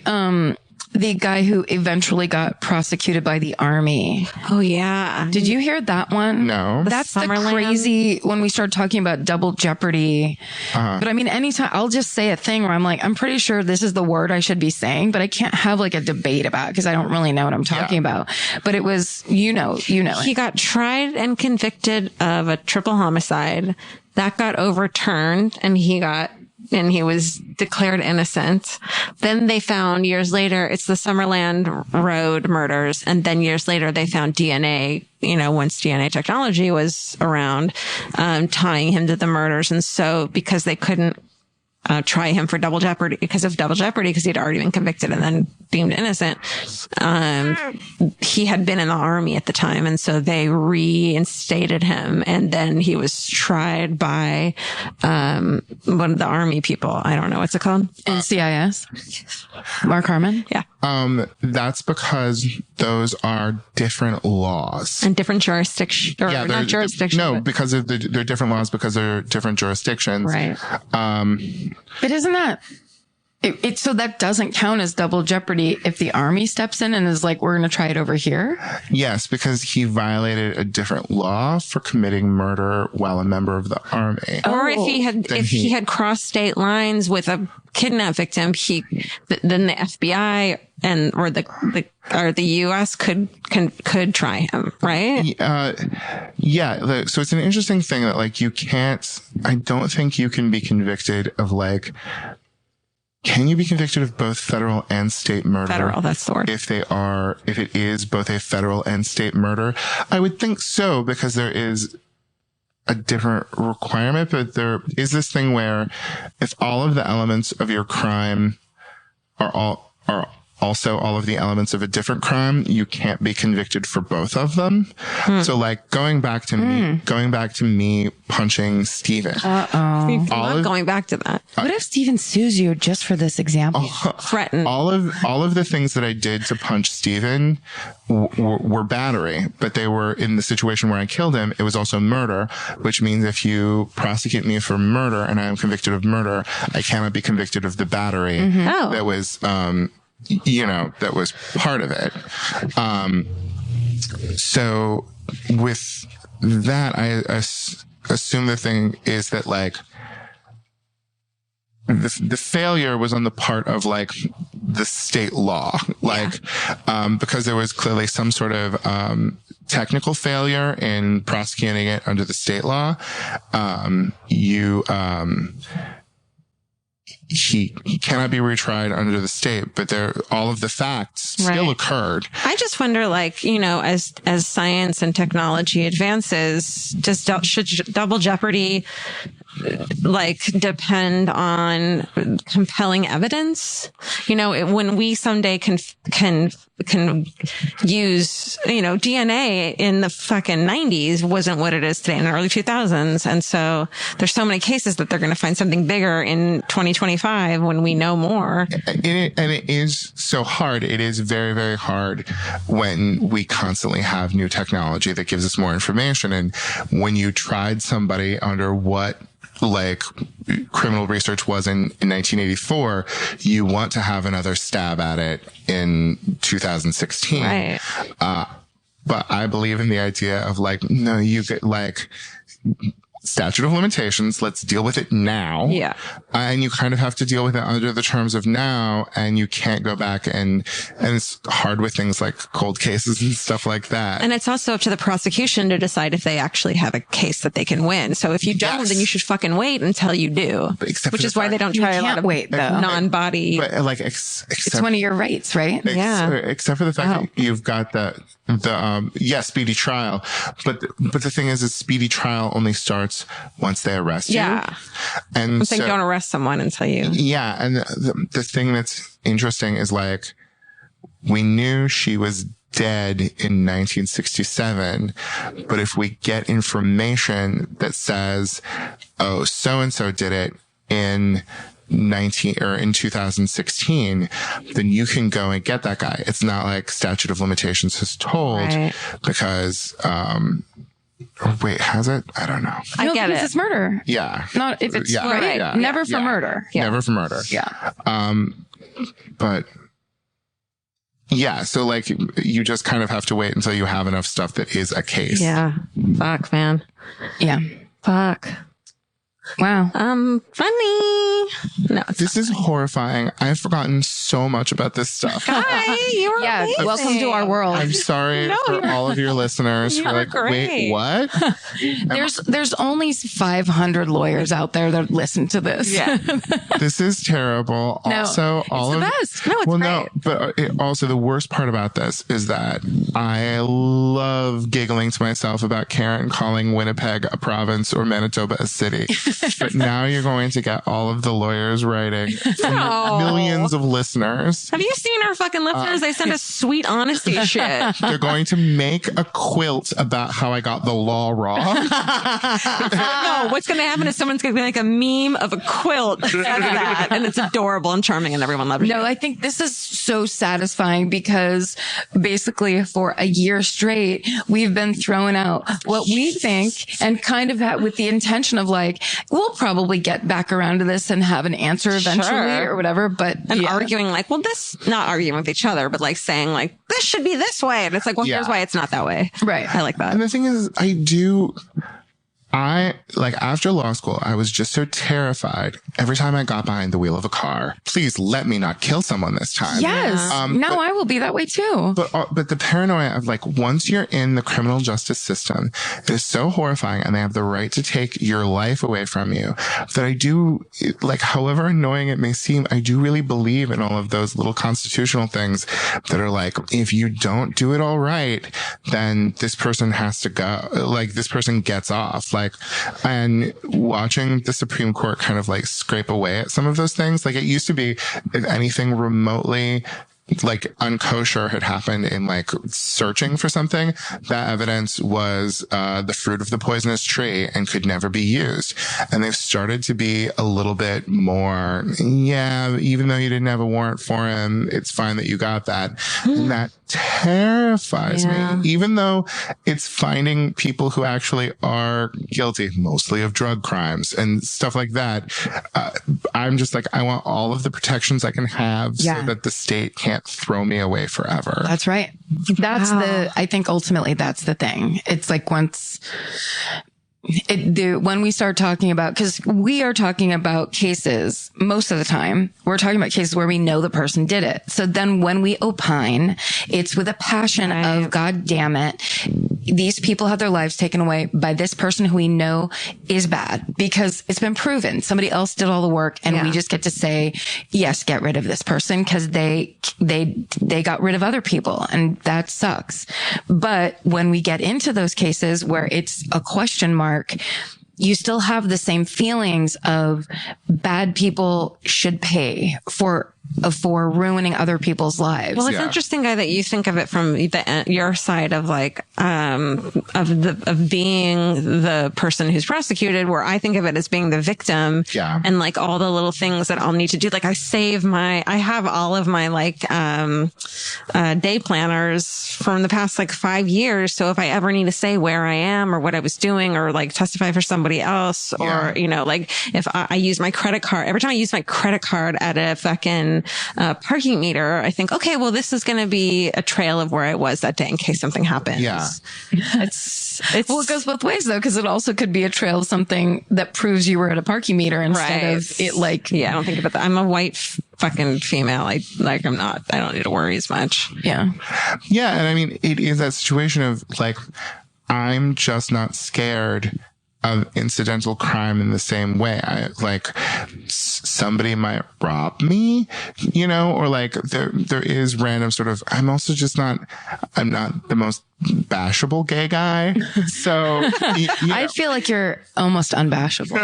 guy who eventually got prosecuted by the army? Oh, yeah. Did you hear that one? No. That's the crazy, when we start talking about double jeopardy. But I mean, anytime I'll just say a thing where I'm like, I'm pretty sure this is the word I should be saying, but I can't have like a debate about it because I don't really know what I'm talking about. But it was, you know. He got tried and convicted of a triple homicide. That got overturned, and he was declared innocent. Then they found years later, it's the Summerland Road murders. And then years later, they found DNA, once DNA technology was around, tying him to the murders. And so because they couldn't try him for double jeopardy, because he'd already been convicted and then deemed innocent. He had been in the army at the time. And so they reinstated him. And then he was tried by, one of the army people. I don't know. What's it called? NCIS. Mark Harmon. Yeah. That's because those are different laws. And different jurisdictions. Not jurisdictions. No, because they're different laws because they're different jurisdictions. Right. But isn't that so that doesn't count as double jeopardy if the army steps in and is like, we're going to try it over here? Yes, because he violated a different law for committing murder while a member of the army. Or if he had crossed state lines with a kidnap victim, then the FBI or the U.S. could try him, right? So it's an interesting thing that like I don't think you can be convicted of like. Can you be convicted of both federal and state murder? Federal, that's the word. If it is both a federal and state murder? I would think so, because there is a different requirement, but there is this thing where if all of the elements of your crime are also all of the elements of a different crime, you can't be convicted for both of them. So like going back to me punching Steven. Going back to that. What if Steven sues you just for this example? Threaten. All of the things that I did to punch Steven were battery, but they were in the situation where I killed him. It was also murder, which means if you prosecute me for murder and I am convicted of murder, I cannot be convicted of the battery that was, that was part of it. So with that, I assume the thing is that like the failure was on the part of like the state law, because there was clearly some sort of technical failure in prosecuting it under the state law. He cannot be retried under the state, but all of the facts still occurred. I just wonder, as science and technology advances, should double jeopardy depend on compelling evidence? When we someday can use, DNA in the fucking 90s wasn't what it is today in the early 2000s. And so there's so many cases that they're going to find something bigger in 2025 when we know more. And it is so hard. It is very, very hard when we constantly have new technology that gives us more information. And when you tried somebody under what criminal research was in 1984, you want to have another stab at it in 2016. Right. But I believe in the idea of no, you get statute of limitations. Let's deal with it now. Yeah. And you kind of have to deal with it under the terms of now, and you can't go back and it's hard with things like cold cases and stuff like that. And it's also up to the prosecution to decide if they actually have a case that they can win. So if you don't, then you should fucking wait until you do. Which is why they don't try a lot of non-body. But like, it's one of your rights, right? Except for the fact that you've got the speedy trial. But the thing is speedy trial only starts once they arrest you. Yeah. And they don't arrest someone until you. Yeah. And the thing that's interesting is like, we knew she was dead in 1967, but if we get information that says, oh, so-and-so did it in 2016, then you can go and get that guy. It's not like statute of limitations has told because, wait, has it? I don't know. I get it. It's murder. Yeah. Not if it's right. Yeah. Never for murder. Yeah. Never for murder. Yeah. But yeah, so like you just kind of have to wait until you have enough stuff that is a case. Yeah. Fuck, man. Yeah. Fuck. Wow. Funny. No, this is horrifying. I've forgotten so much about this stuff. Hi, you were amazing. Welcome to our world. I'm sorry for all of your listeners. You're like, great. Wait, what? There's only 500 lawyers out there that listen to this. Yeah. This is terrible. No, also, all it's of the best. No, it's well, great. no, but also the worst part about this is that I love giggling to myself about Karen calling Winnipeg a province or Manitoba a city. But now you're going to get all of the lawyers writing millions of listeners. Have you seen our fucking listeners? They send us sweet honesty shit. They're going to make a quilt about how I got the law wrong. No, what's going to happen is someone's going to be like a meme of a quilt that says that, and it's adorable and charming, and everyone loves it. No, I think this is so satisfying because basically for a year straight, we've been throwing out what we think and kind of with the intention of like, we'll probably get back around to this and have an answer eventually or whatever. But arguing like, well, this, not arguing with each other, but like saying like, this should be this way. And it's like, well, here's why it's not that way. Right. I like that. And the thing is, after law school, I was just so terrified every time I got behind the wheel of a car. Please let me not kill someone this time. Yes. Now I will be that way too. But the paranoia of like, once you're in the criminal justice system, it is so horrifying and they have the right to take your life away from you that I do, like, however annoying it may seem, I do really believe in all of those little constitutional things that are like, if you don't do it all right, then this person has to go, like this person gets off. And watching the Supreme Court kind of like scrape away at some of those things, like it used to be if anything remotely like unkosher had happened in like searching for something, that evidence was the fruit of the poisonous tree and could never be used. And they've started to be a little bit more, even though you didn't have a warrant for him, it's fine that you got that. And that terrifies me, even though it's finding people who actually are guilty, mostly of drug crimes and stuff like that. I'm just like, I want all of the protections I can have so that the state can't throw me away forever. That's right. That's I think ultimately that's the thing. It's like when we start talking about, because we are talking about cases most of the time, we're talking about cases where we know the person did it. So then when we opine, it's with a passion of, God damn it, these people have their lives taken away by this person who we know is bad because it's been proven somebody else did all the work, and we just get to say, yes, get rid of this person because they got rid of other people, and that sucks. But when we get into those cases where it's a question mark, you still have the same feelings of bad people should pay for ruining other people's lives. Well, it's interesting, Guy, that you think of it from your side of like, of being the person who's prosecuted, where I think of it as being the victim and like all the little things that I'll need to do. Like I have all of my like, day planners from the past like 5 years. So if I ever need to say where I am or what I was doing or like testify for somebody else or, like if I use my credit card, every time I use my credit card at a fucking fucking parking meter, I think, okay, well, this is going to be a trail of where I was that day in case something happens. Yeah. It's well, it goes both ways though, because it also could be a trail of something that proves you were at a parking meter instead of it like. Yeah, I don't think about that. I'm a white fucking female. I don't need to worry as much. Yeah. Yeah. And I mean, it is that situation of like, I'm just not scared of incidental crime in the same way. Somebody might rob me, you know, or like there is random sort of, I'm not the most bashable gay guy. So you know. I feel like you're almost unbashable.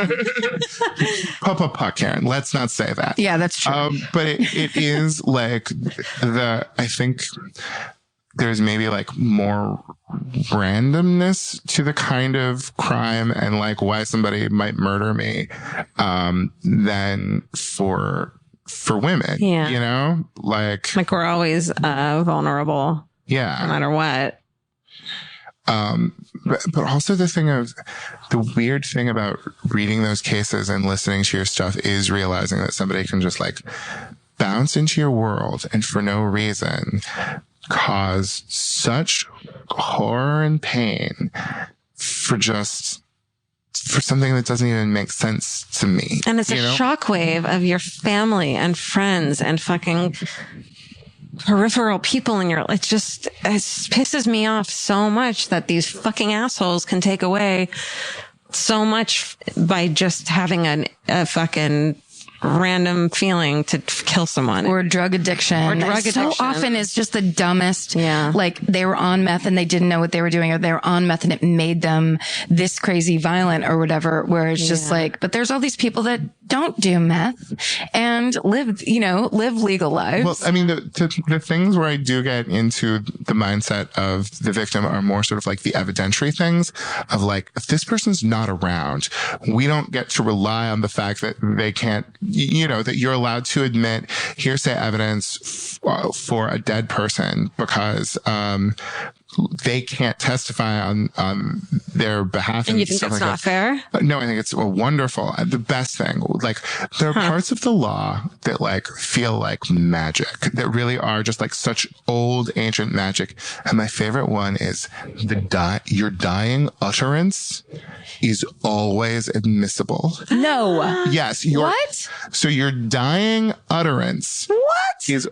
Karen, let's not say that. Yeah, that's true. But it is like I think there's maybe like more randomness to the kind of crime and like why somebody might murder me, than for women, you know, like we're always, vulnerable. Yeah. No matter what. But also the weird thing about reading those cases and listening to your stuff is realizing that somebody can just like bounce into your world and for no reason cause such horror and pain for something that doesn't even make sense to me. And it's a shockwave of your family and friends and fucking peripheral people in your, it pisses me off so much that these fucking assholes can take away so much by just having a fucking random feeling to kill someone or drug addiction. So often it's just the dumbest. Yeah. Like they were on meth and they didn't know what they were doing, or they were on meth and it made them this crazy violent or whatever, where it's just like, but there's all these people that don't do meth and live legal lives. Well, I mean, the things where I do get into the mindset of the victim are more sort of like the evidentiary things of like, if this person's not around, we don't get to rely on the fact that they can't, that you're allowed to admit hearsay evidence for a dead person because, they can't testify on their behalf. And you think that's not fair? No, I think it's wonderful. The best thing. Like, there are parts of the law that like feel like magic, that really are just like such old ancient magic. And my favorite one is your dying utterance is always admissible. No. Yes. What? So your dying utterance. What? Is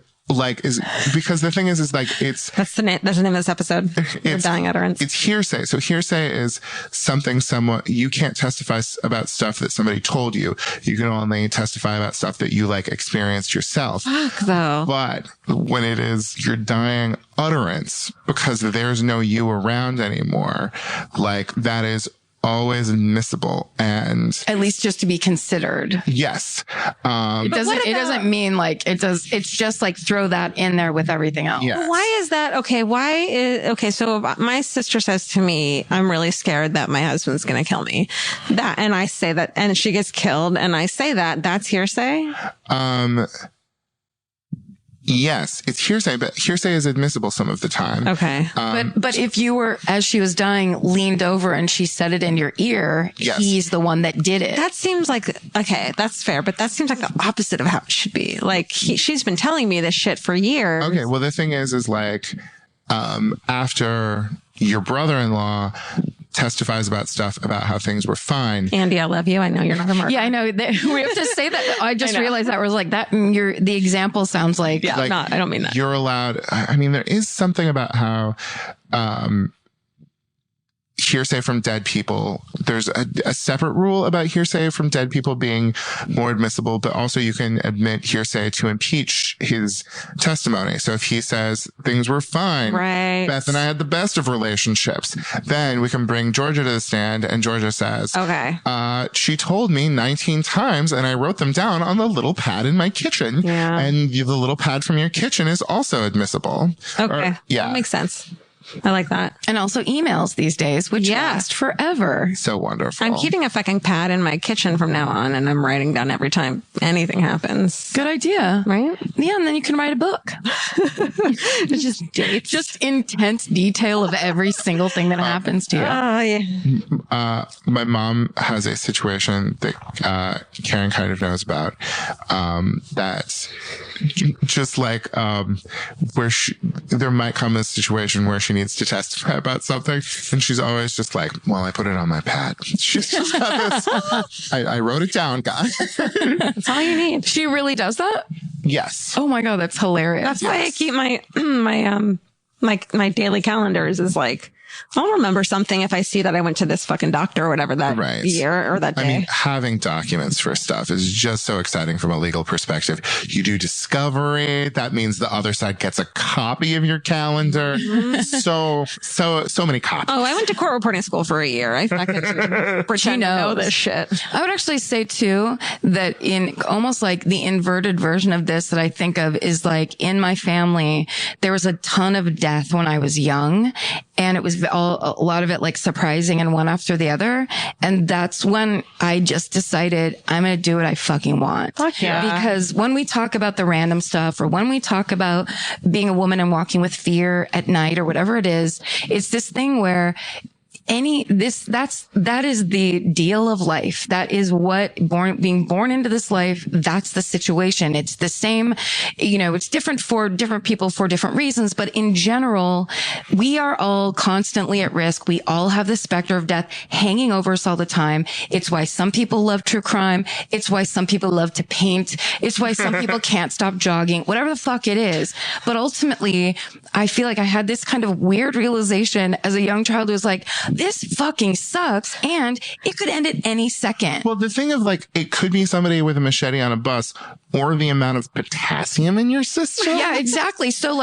because the thing is like that's the name of this episode. Your dying utterance. It's hearsay. So hearsay is something you can't testify about stuff that somebody told you. You can only testify about stuff that you like experienced yourself. Fuck though. But when it is your dying utterance, because there's no you around anymore, like that is always admissible, and at least just to be considered. Yes. It doesn't mean like it does. It's just like throw that in there with everything else. Yes. Why is that? Okay. So my sister says to me, I'm really scared that my husband's going to kill me. And I say that, and she gets killed. And I say that's hearsay. Yes, it's hearsay, but hearsay is admissible some of the time. Okay. But if you were, as she was dying, leaned over and she said it in your ear, yes. He's the one that did it. That seems like, okay, that's fair, but that seems like the opposite of how it should be. Like she's been telling me this shit for years. Okay. Well, the thing is like, after your brother-in-law testifies about stuff about how things were fine. Andy, I love you. I know you're not a murderer. Yeah, I know. We have to say that. I just realized that was like that. The example sounds like. Yeah, like, I don't mean that. You're allowed. I mean, there is something about how, hearsay from dead people. There's a separate rule about hearsay from dead people being more admissible, but also you can admit hearsay to impeach his testimony. So if he says things were fine, right. Beth and I had the best of relationships, then we can bring Georgia to the stand and Georgia says, okay, she told me 19 times and I wrote them down on the little pad in my kitchen. Yeah. And the little pad from your kitchen is also admissible. Okay. That makes sense. I like that. And also emails these days, which last forever. So wonderful. I'm keeping a fucking pad in my kitchen from now on, and I'm writing down every time anything happens. Good idea. Right? Yeah, and then you can write a book. It's just dates. Just intense detail of every single thing that happens to you. Oh, yeah. My mom has a situation that Karen kind of knows about, that just like, where there might come a situation where she needs to testify about something. And she's always just like, well, I put it on my pad. She's just got this. I wrote it down, guys. That's all you need. She really does that? Yes. Oh my God, that's hilarious. That's why I keep my daily calendars is like, I'll remember something if I see that I went to this fucking doctor or whatever that year or that day. I mean, having documents for stuff is just so exciting from a legal perspective. You do discovery. That means the other side gets a copy of your calendar. So many copies. Oh, I went to court reporting school for a year. I fucking pretend to know this shit. I would actually say too that in almost like the inverted version of this that I think of is like in my family, there was a ton of death when I was young, and it was a lot of it like surprising and one after the other. And that's when I just decided I'm going to do what I fucking want. Fuck yeah. Because when we talk about the random stuff, or when we talk about being a woman and walking with fear at night or whatever it is, it's this thing where that is the deal of life. That is what being born into this life. That's the situation. It's the same, it's different for different people for different reasons. But in general, we are all constantly at risk. We all have the specter of death hanging over us all the time. It's why some people love true crime. It's why some people love to paint. It's why some people can't stop jogging, whatever the fuck it is. But ultimately, I feel like I had this kind of weird realization as a young child who was like, this fucking sucks, and it could end at any second. Well, the thing of like, it could be somebody with a machete on a bus, or the amount of potassium in your system. Yeah, exactly. So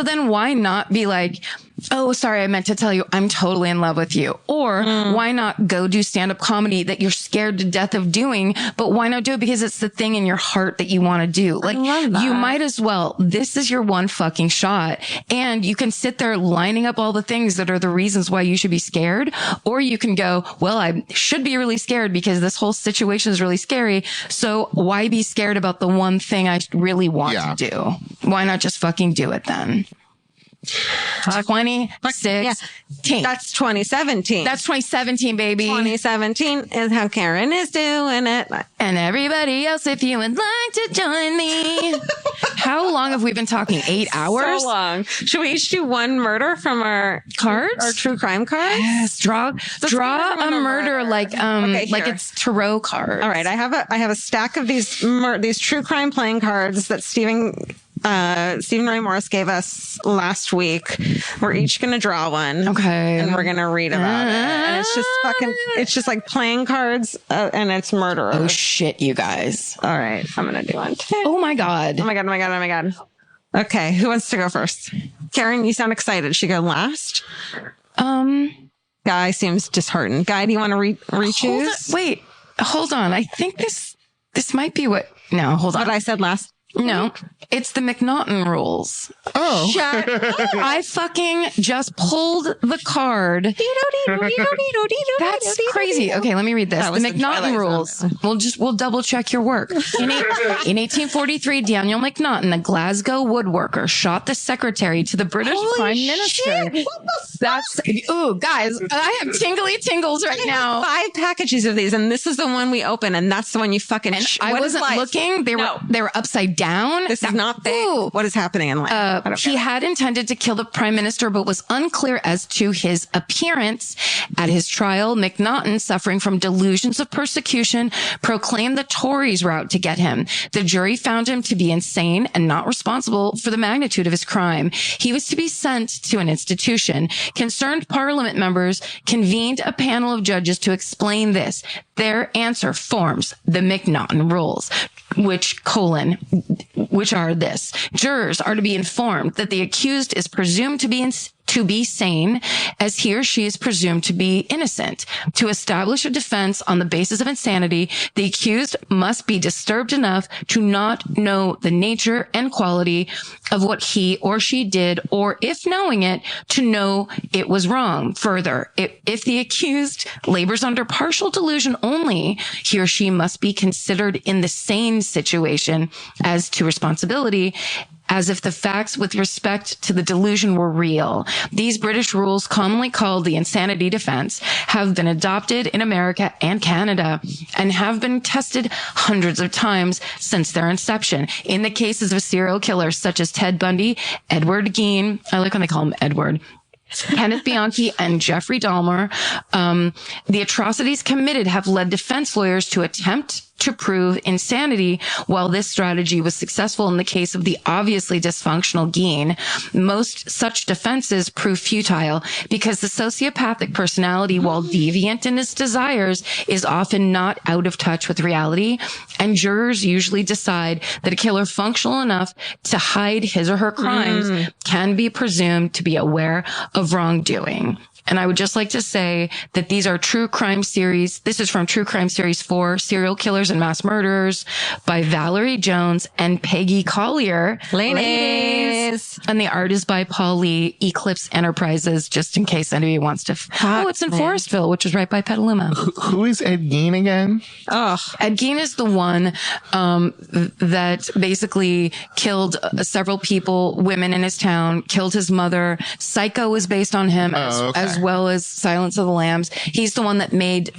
then why not be like, oh, sorry, I meant to tell you I'm totally in love with you. Or why not go do stand-up comedy that you're scared to death of doing, but why not do it because it's the thing in your heart that you want to do? Like, you might as well. This is your one fucking shot. And you can sit there lining up all the things that are the reasons why you should be scared. Or you can go, well, I should be really scared because this whole situation is really scary. So why be scared about the one thing I really want to do? Why not just fucking do it then? 2016. That's 2017. That's 2017, baby. 2017 is how Karen is doing it. And everybody else, if you would like to join me. How long have we been talking? 8 hours? So long. Should we each do one murder from our cards? Our true crime cards? Yes. Draw a murder like it's tarot cards. All right. I have a stack of these true crime playing cards that Stephen Ray Morris gave us last week. We're each going to draw one. Okay. And we're going to read about it. And it's just like playing cards and it's murder. Oh shit, you guys. All right. I'm going to do one too. Oh my God. Oh my God. Okay. Who wants to go first? Karen, you sound excited. Should go last? Guy seems disheartened. Guy, do you want to re-choose? Hold on. I think this might be what, no, hold on. What I said last. No, it's the McNaughton rules. Oh. Shut up. I fucking just pulled the card. That's crazy. Okay, let me read this. The McNaughton rules. We'll double check your work. In 1843, Daniel McNaughton, a Glasgow woodworker, shot the secretary to the British Prime Minister. That's, guys, I have tingly tingles right now. 5 packages of these, and this is the one we open, and that's the one you fucking. I wasn't looking. They were upside down. This is not fake. What is happening in life? He had intended to kill the prime minister, but was unclear as to his appearance. At his trial, McNaughton, suffering from delusions of persecution, proclaimed the Tories were out to get him. The jury found him to be insane and not responsible for the magnitude of his crime. He was to be sent to an institution. Concerned parliament members convened a panel of judges to explain this. Their answer forms the McNaughton rules, which are this. Jurors are to be informed that the accused is presumed to be sane, as he or she is presumed to be innocent. To establish a defense on the basis of insanity, the accused must be disturbed enough to not know the nature and quality of what he or she did, or if knowing it, to know it was wrong. Further, if the accused labors under partial delusion only, he or she must be considered in the sane situation as to responsibility. as if the facts with respect to the delusion were real. These British rules, commonly called the insanity defense, have been adopted in America and Canada and have been tested hundreds of times since their inception. In the cases of serial killers such as Ted Bundy, Edward Gein, I like when they call him Edward, Kenneth Bianchi, and Jeffrey Dahmer, the atrocities committed have led defense lawyers to attempt to prove insanity. While this strategy was successful in the case of the obviously dysfunctional Gein, most such defenses prove futile because the sociopathic personality, while deviant in its desires, is often not out of touch with reality, and jurors usually decide that a killer functional enough to hide his or her crimes can be presumed to be aware of wrongdoing. And I would just like to say that these are true crime series. This is from True Crime Series 4, Serial Killers and Mass Murderers by Valerie Jones and Peggy Collier. Ladies. And the art is by Paul Lee, Eclipse Enterprises, just in case anybody wants to. It's in Forestville, which is right by Petaluma. Who is Ed Gein again? Oh, Ed Gein is the one that basically killed several people, women in his town, killed his mother. Psycho was based on him as well as Silence of the Lambs. He's the one that made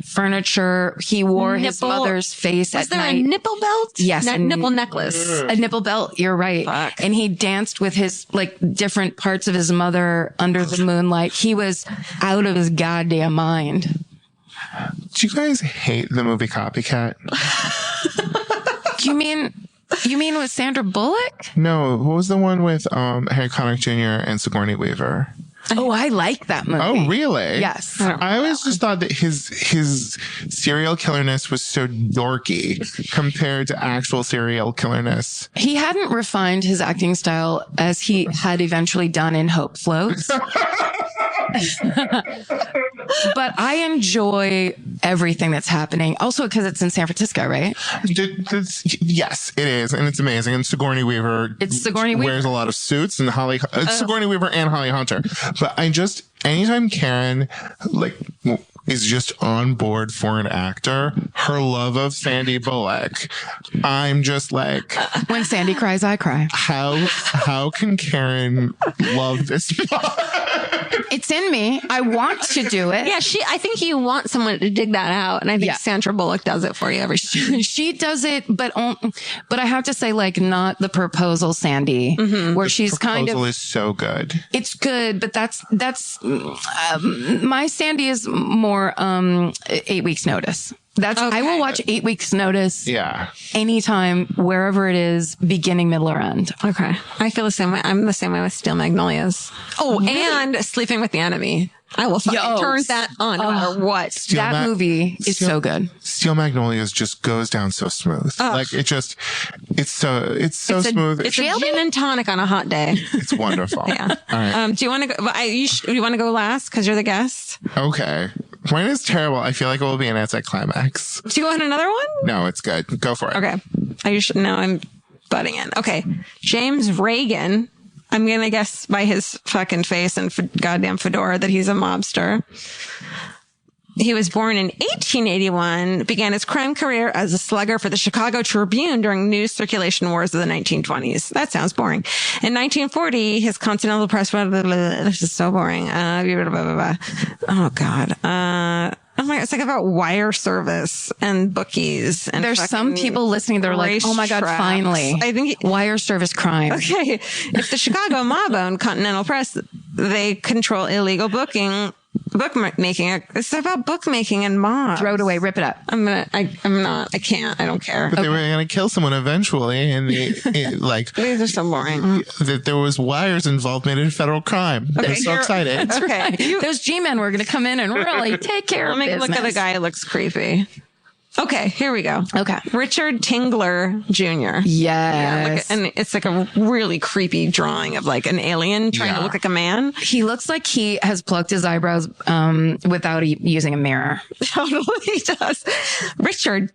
furniture. He wore his mother's face at night. Was there a nipple belt? Yes. Nipple necklace. A nipple belt. You're right. Fuck. And he danced with his, like, different parts of his mother under the moonlight. He was out of his goddamn mind. Do you guys hate the movie Copycat? You mean with Sandra Bullock? No, what was the one with Harry Connick Jr. and Sigourney Weaver? Oh, I like that movie. Oh, really? Yes. I always just thought that his serial killerness was so dorky compared to actual serial killerness. He hadn't refined his acting style as he had eventually done in Hope Floats. But I enjoy everything that's happening. Also because it's in San Francisco, right? Yes, it is. And it's amazing. And Sigourney Weaver wears a lot of suits, and Sigourney Weaver and Holly Hunter. But anytime Karen, is just on board for an actor, her love of Sandy Bullock, I'm just like, when Sandy cries, I cry. How can Karen love this? It's in me. I want to do it. Yeah, I think you want someone to dig that out, and I think Sandra Bullock does it for you every time. She does it, but I have to say, not the proposal Sandy, where she's kind of. The proposal is so good. It's good, but that's my Sandy is more 8 weeks notice. I will watch 8 weeks notice. Yeah. Anytime, wherever it is, beginning, middle, or end. Okay. I feel the same way. I'm the same way with Steel Magnolias. Oh, really? And Sleeping with the Enemy. I will fucking turn that on no matter what. That movie is so good. Steel Magnolias just goes down so smooth. It's so smooth. It's a gin and tonic on a hot day. It's wonderful. Yeah. All right. Do you want to go? You want to go last because you're the guest? Okay. Mine is terrible. I feel like it will be an anticlimax. Do you want another one? No, it's good. Go for it. Okay. Now I'm butting in. Okay. James Reagan. I'm going to guess by his fucking face and goddamn fedora that he's a mobster. He was born in 1881, began his crime career as a slugger for the Chicago Tribune during news circulation wars of the 1920s. That sounds boring. In 1940, his Continental Press, this is so boring. Oh, God. Oh my God, it's about wire service and bookies. And there's some people listening that are like, oh my God, finally. I think wire service crime. Okay. If the Chicago mob owned Continental Press, they control illegal bookmaking. It's about bookmaking and mobs. Throw it away. Rip it up. I'm not. I can't. I don't care. But they were going to kill someone eventually, and these are so boring. That there was wires involved made it a federal crime. Okay, I'm so excited. Okay, those G-men were going to come in and really take care of business. Look at the guy who looks creepy. Okay, here we go. Okay. Richard Tingler Jr. Yes. Yeah, and it's like a really creepy drawing of an alien trying to look like a man. He looks like he has plucked his eyebrows without using a mirror. Totally does. Richard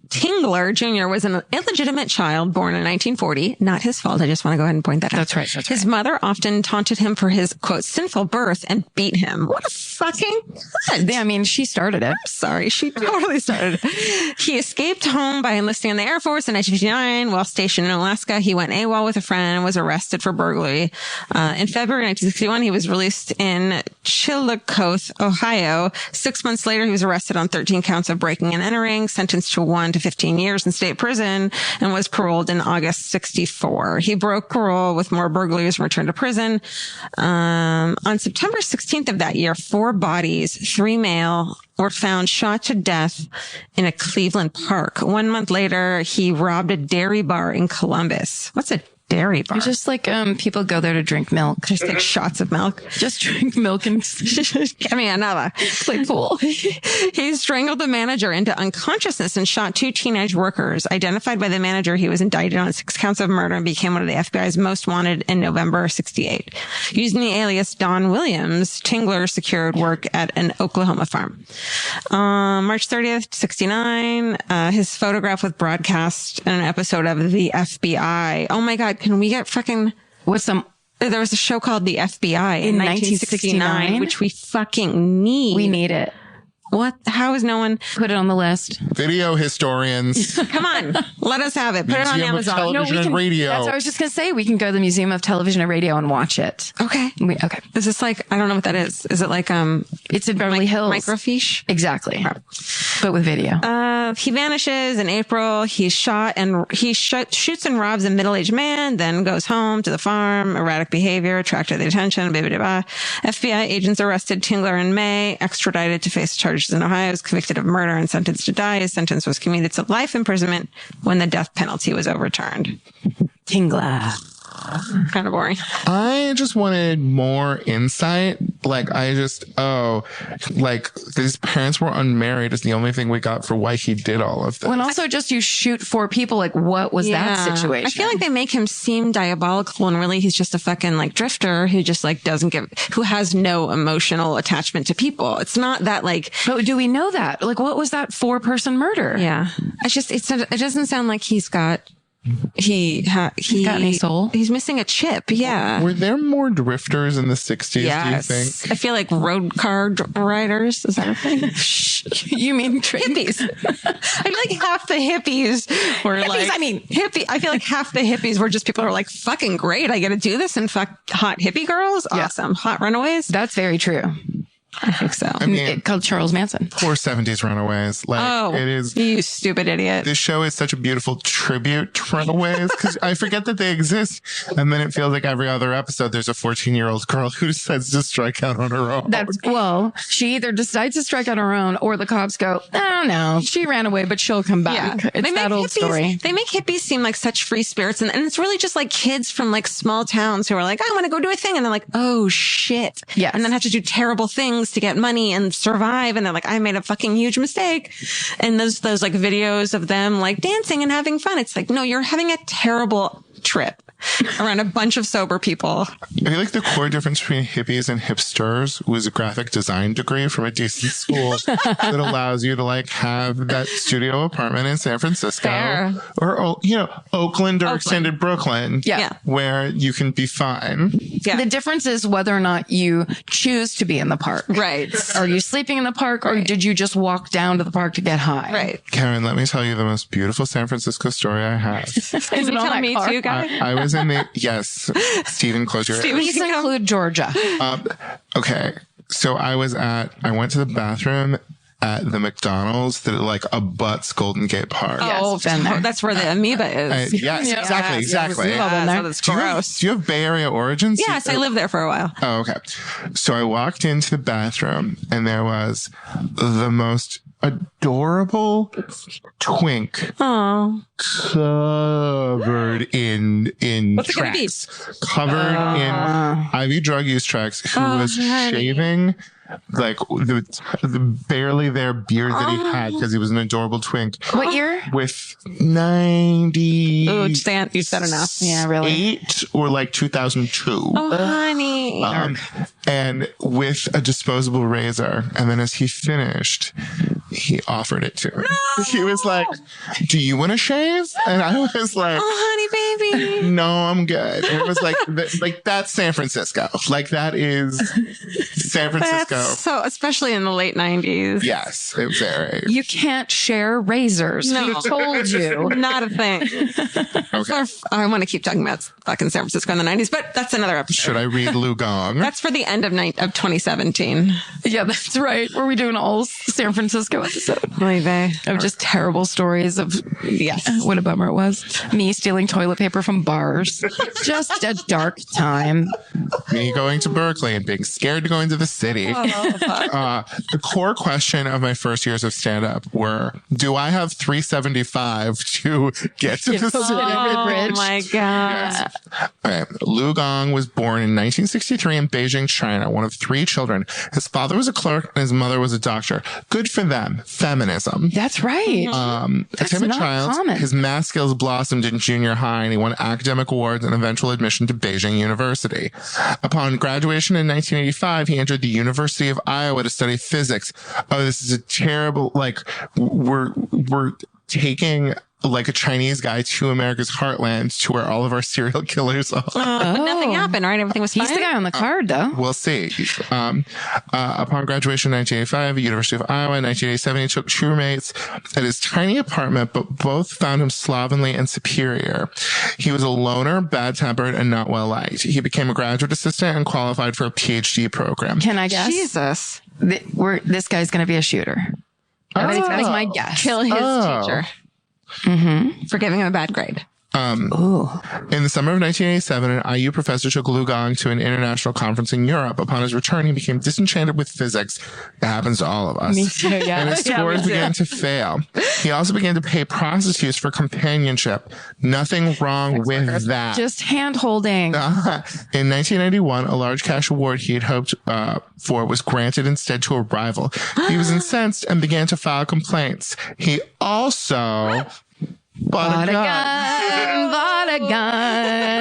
Tingler Jr. was an illegitimate child born in 1940. Not his fault. I just want to go ahead and point that out. That's right. His mother often taunted him for his, quote, sinful birth and beat him. What a fucking cunt. I mean, she started it. I'm sorry. She totally started it. He escaped home by enlisting in the Air Force in 1959. While stationed in Alaska, he went AWOL with a friend and was arrested for burglary. In February 1961, he was released in Chillicothe, Ohio. 6 months later, he was arrested on 13 counts of breaking and entering, sentenced to 1 to 15 years in state prison, and was paroled in August 64. He broke parole with more burglaries and returned to prison. On September 16th of that year, 4 bodies, 3 male, were found shot to death in a Cleveland park. 1 month later, he robbed a dairy bar in Columbus. What's a dairy bar? It's just like people go there to drink milk. Just take shots of milk. Just drink milk and give me another. Play pool. He strangled the manager into unconsciousness and shot 2 teenage workers. Identified by the manager, he was indicted on 6 counts of murder and became one of the FBI's most wanted in November 68. Using the alias Don Williams, Tingler secured work at an Oklahoma farm. March 30th, 69, his photograph was broadcast in an episode of The FBI. Oh my God. Can we get fucking... There was a show called The FBI in 1969, which we fucking need. We need it. What? How is no one... Put it on the list. Video historians. Come on. Let us have it. Put it on Museum of Amazon. Television and Radio. That's what I was just going to say. We can go to the Museum of Television and Radio and watch it. Okay. Okay. Is this like... I don't know what that is. Is it like... It's in Beverly Hills. Microfiche? Exactly. But with video. He vanishes in April. He's shot and shoots and robs a middle-aged man, then goes home to the farm. Erratic behavior attracted the attention. Blah, blah, blah. FBI agents arrested Tingler in May, extradited to face charges in Ohio, was convicted of murder and sentenced to die. His sentence was commuted to life imprisonment when the death penalty was overturned. Tingler. Kind of boring. I just wanted more insight. Like, his parents were unmarried is the only thing we got for why he did all of this. Well, and also just you shoot 4 people. Like, what was that situation? I feel like they make him seem diabolical, and really he's just a fucking like drifter who just like who has no emotional attachment to people. It's not that like. But do we know that? Like, what was that 4-person murder? Yeah, it doesn't sound like he's got. He's got any soul? He's missing a chip. Yeah. Were there more drifters in the 60s, yes. do you think? I feel like road car riders. Is that a thing? You mean hippies? I feel like half the hippies were hippie. I feel like half the hippies were just people who are like, fucking great. I get to do this and fuck hot hippie girls. Awesome. Yeah. Hot runaways. That's very true. I think so. I mean, called Charles Manson. Poor 70s runaways. Like, it is. You stupid idiot. This show is such a beautiful tribute to runaways because I forget that they exist. And then it feels like every other episode, there's a 14-year-old girl who decides to strike out on her own. She either decides to strike on her own or the cops go, oh, no, she ran away, but she'll come back. Yeah. It's that old story. They make hippies seem like such free spirits. And it's really just like kids from like small towns who are like, I want to go do a thing. And they're like, oh, shit. Yes. And then have to do terrible things to get money and survive. And they're like, I made a fucking huge mistake. And those like videos of them like dancing and having fun. It's like, no, you're having a terrible trip around a bunch of sober people. I feel like the core difference between hippies and hipsters was a graphic design degree from a decent school that allows you to like have that studio apartment in San Francisco or, Oakland or extended Brooklyn. Yeah. Where you can be fine. Yeah. The difference is whether or not you choose to be in the park. Right. Are you sleeping in the park or did you just walk down to the park to get high? Right. Karen, let me tell you the most beautiful San Francisco story I have. Can you tell me too, Guy? I was in yes. Stephen, close your ears. Please include Georgia. Okay. So I went to the bathroom at the McDonald's that like abuts Golden Gate Park. Oh, that's where the amoeba is. Yes, exactly. That's gross. Do you have Bay Area origins? Yes, I lived there for a while. Oh, okay. So I walked into the bathroom and there was the most adorable twink covered in tracks, covered in IV drug use tracks, who was shaving like the barely there beard that he had because he was an adorable twink. What year? With 90. Oh, Stan, you said enough. Yeah, really. 8 or like 2002. Oh, honey. And with a disposable razor. And then as he finished, he offered it to me. No! He was like, do you want to shave? And I was like, oh, honey, baby. No, I'm good. And it was like that's San Francisco. Like that is San Francisco. So, especially in the late 90s. Yes, it was very. You can't share razors. No. Who told you? Not a thing. Okay. I want to keep talking about fucking San Francisco in the 90s, but that's another episode. Should I read Lu Gong? That's for the end of 2017. Yeah, that's right. Were we doing a whole San Francisco episode? Maybe. Of just terrible stories of, Yes. What a bummer it was. Me stealing toilet paper from bars. Just a dark time. Me going to Berkeley and being scared to go into the city. The core question of my first years of stand-up were, do I have $3.75 to get to the city? Oh my God. Yes. All right. Lu Gong was born in 1963 in Beijing, China, one of 3 children. His father was a clerk and his mother was a doctor. Good for them. Feminism. That's right. A That's timid not child, common. his math skills blossomed in junior high and he won academic awards and eventual admission to Beijing University. Upon graduation in 1985, he entered the University of Iowa to study physics. Oh, this is a terrible, like, we're taking like a Chinese guy to America's heartland to where all of our serial killers are. But nothing happened, right? Everything was fine. He's the guy on the card, though. We'll see. Upon graduation in 1985 at University of Iowa, in 1987, he took 2 roommates at his tiny apartment, but both found him slovenly and superior. He was a loner, bad-tempered, and not well-liked. He became a graduate assistant and qualified for a PhD program. Can I guess? Jesus. This guy's going to be a shooter. That's my guess. Kill his teacher. Mm-hmm. For giving him a bad grade. In the summer of 1987, an IU professor took Lu Gong to an international conference in Europe. Upon his return, he became disenchanted with physics. That happens to all of us. Me too, yeah. And his scores began to fail. He also began to pay prostitutes for companionship. Nothing wrong with that. Just hand-holding. In 1991, a large cash award he had hoped for was granted instead to a rival. He was incensed and began to file complaints. He also bought a gun.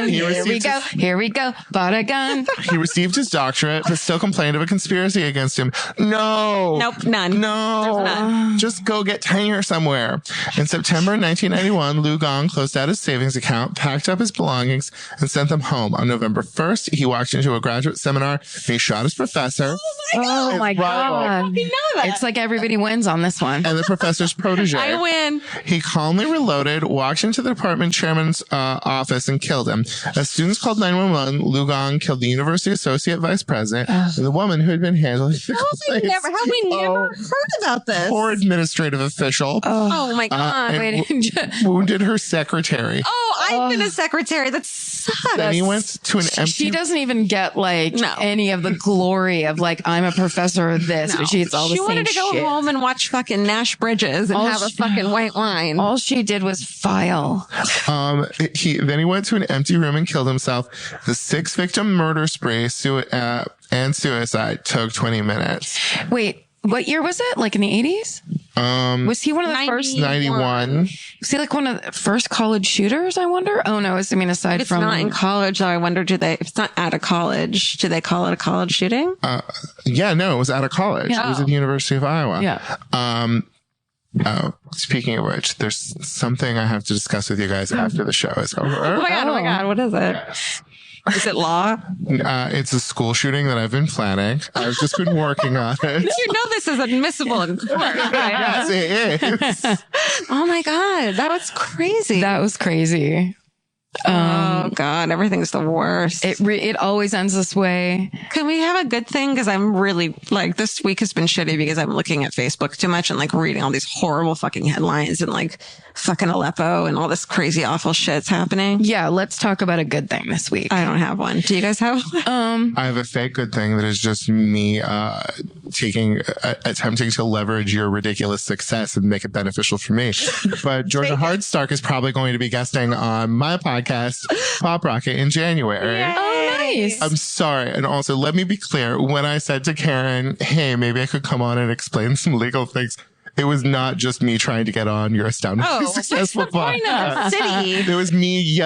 Here we go. Bought a gun. He received his doctorate, but still complained of a conspiracy against him. Nope, none. No. Just go get tenure somewhere. In September 1991, Lu Gong closed out his savings account, packed up his belongings, and sent them home. On November 1st, he walked into a graduate seminar and he shot his professor. Oh my God. You know that. It's like everybody wins on this one. And the professor's protege. I win. He calmly reloaded, walked into the department chairman's office, and killed him. As students called 911, Lu Gong killed the university associate vice president and the woman who had been handling the complaints. How we never heard about this? Poor administrative official. Oh my God. And wounded her secretary. Oh, I've been a secretary. That sucks. Then he went to an empty... She doesn't even get any of the glory of I'm a professor of this, but she gets all the same shit. She wanted to go home and watch fucking Nash Bridges and have a fucking white wine. All she did was file. Then he went to an empty room and killed himself. The 6-victim murder spree and suicide took 20 minutes. Wait, what year was it? Like in the 80s? Was he one of the first? 91. Was he one of the first college shooters, I wonder? Oh no, aside It's from... not in college, though. I wonder, if it's not out of college, do they call it a college shooting? Yeah, no, it was out of college. Yeah. It was at the University of Iowa. Yeah. Speaking of which, there's something I have to discuss with you guys after the show is over. Oh my God. What is it? Is it law? It's a school shooting that I've been planning. I've just been working on it. You know this is admissible in court. Yes, it is. Oh my God. That was crazy. That was crazy. Oh God, everything's the worst. It always ends this way. Can we have a good thing? Because I'm really this week has been shitty because I'm looking at Facebook too much and reading all these horrible fucking headlines and fucking Aleppo and all this crazy awful shit's happening. Yeah, let's talk about a good thing this week. I don't have one. Do you guys have one? I have a fake good thing that is just me attempting to leverage your ridiculous success and make it beneficial for me. But Georgia Hardstark is probably going to be guesting on my podcast podcast, Pop Rocket, in January. Yay. Oh, nice. I'm sorry. And also, let me be clear. When I said to Karen, hey, maybe I could come on and explain some legal things, it was not just me trying to get on your astoundingly successful podcast. City. It was me.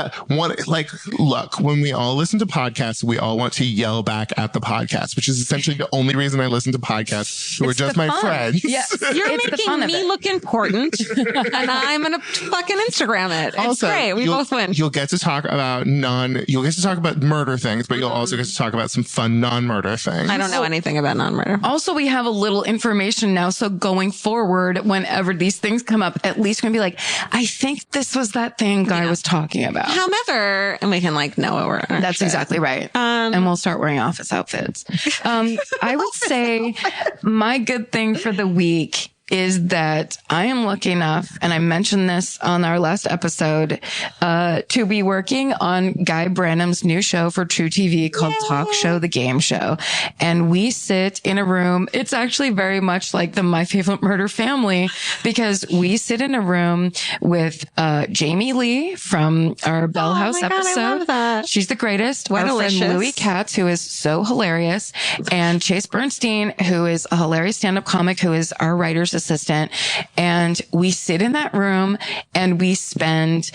Look, when we all listen to podcasts, we all want to yell back at the podcast, which is essentially the only reason I listen to podcasts who are just my friends. Yes. You're making me look important, and I'm gonna fucking Instagram it. It's also, great. We both win. You'll get to talk about murder things, but you'll also get to talk about some fun non-murder things. I don't know anything about non-murder. Also, we have a little information now. So going forward, whenever these things come up, at least we're going to be like, I think this was that thing Guy was talking about. However, and we can know what we're. That's exactly right. And we'll start wearing office outfits. I would say my good thing for the week is that I am lucky enough, and I mentioned this on our last episode, to be working on Guy Branum's new show for True TV called Talk Show, the Game Show. And we sit in a room. It's actually very much like the My Favorite Murder family, because we sit in a room with Jamie Lee from our Bell House episode. I love that. She's the greatest. We're our delicious. friend Louis Katz, who is so hilarious, and Chase Bernstein, who is a hilarious stand-up comic, who is our writer's assistant. And we sit in that room and we spend,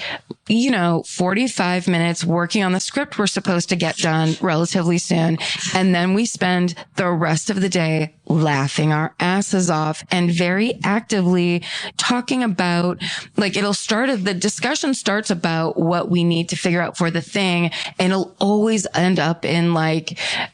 45 minutes working on the script we're supposed to get done relatively soon. And then we spend the rest of the day laughing our asses off and very actively talking about, the discussion starts about what we need to figure out for the thing. And it'll always end up in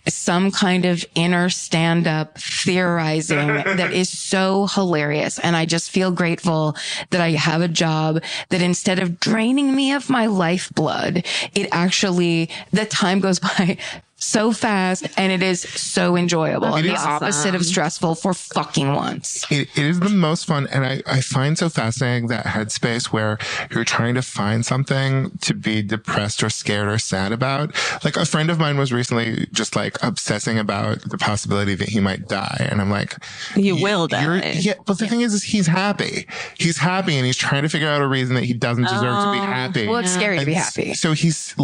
some kind of inner stand-up theorizing that is so hilarious. And I just feel grateful that I have a job that, instead of draining me of my lifeblood, the time goes by so fast, and it is so enjoyable. And the opposite of stressful for fucking once. It is the most fun. And I find so fascinating that headspace where you're trying to find something to be depressed or scared or sad about. A friend of mine was recently just obsessing about the possibility that he might die. And I'm like, you will die. Yeah. But the thing is he's happy. He's happy, and he's trying to figure out a reason that he doesn't deserve to be happy. Well, it's scary to be happy. So he's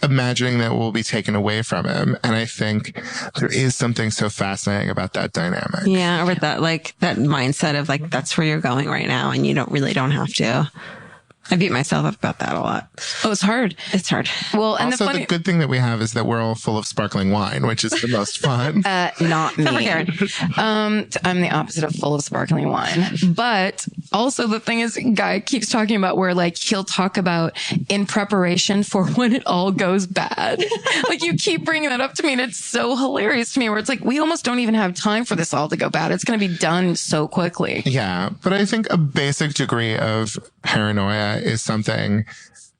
imagining that will be taken away from him. And I think there is something so fascinating about that dynamic. Yeah. Or that that mindset of that's where you're going right now, and you don't have to. I beat myself up about that a lot. Oh, it's hard. It's hard. Well, and also, the good thing that we have is that we're all full of sparkling wine, which is the most fun. Not me. I'm the opposite of full of sparkling wine. But also the thing is, Guy keeps talking about where he'll talk about in preparation for when it all goes bad. You keep bringing that up to me, and it's so hilarious to me, where it's we almost don't even have time for this all to go bad. It's going to be done so quickly. Yeah. But I think a basic degree of paranoia is something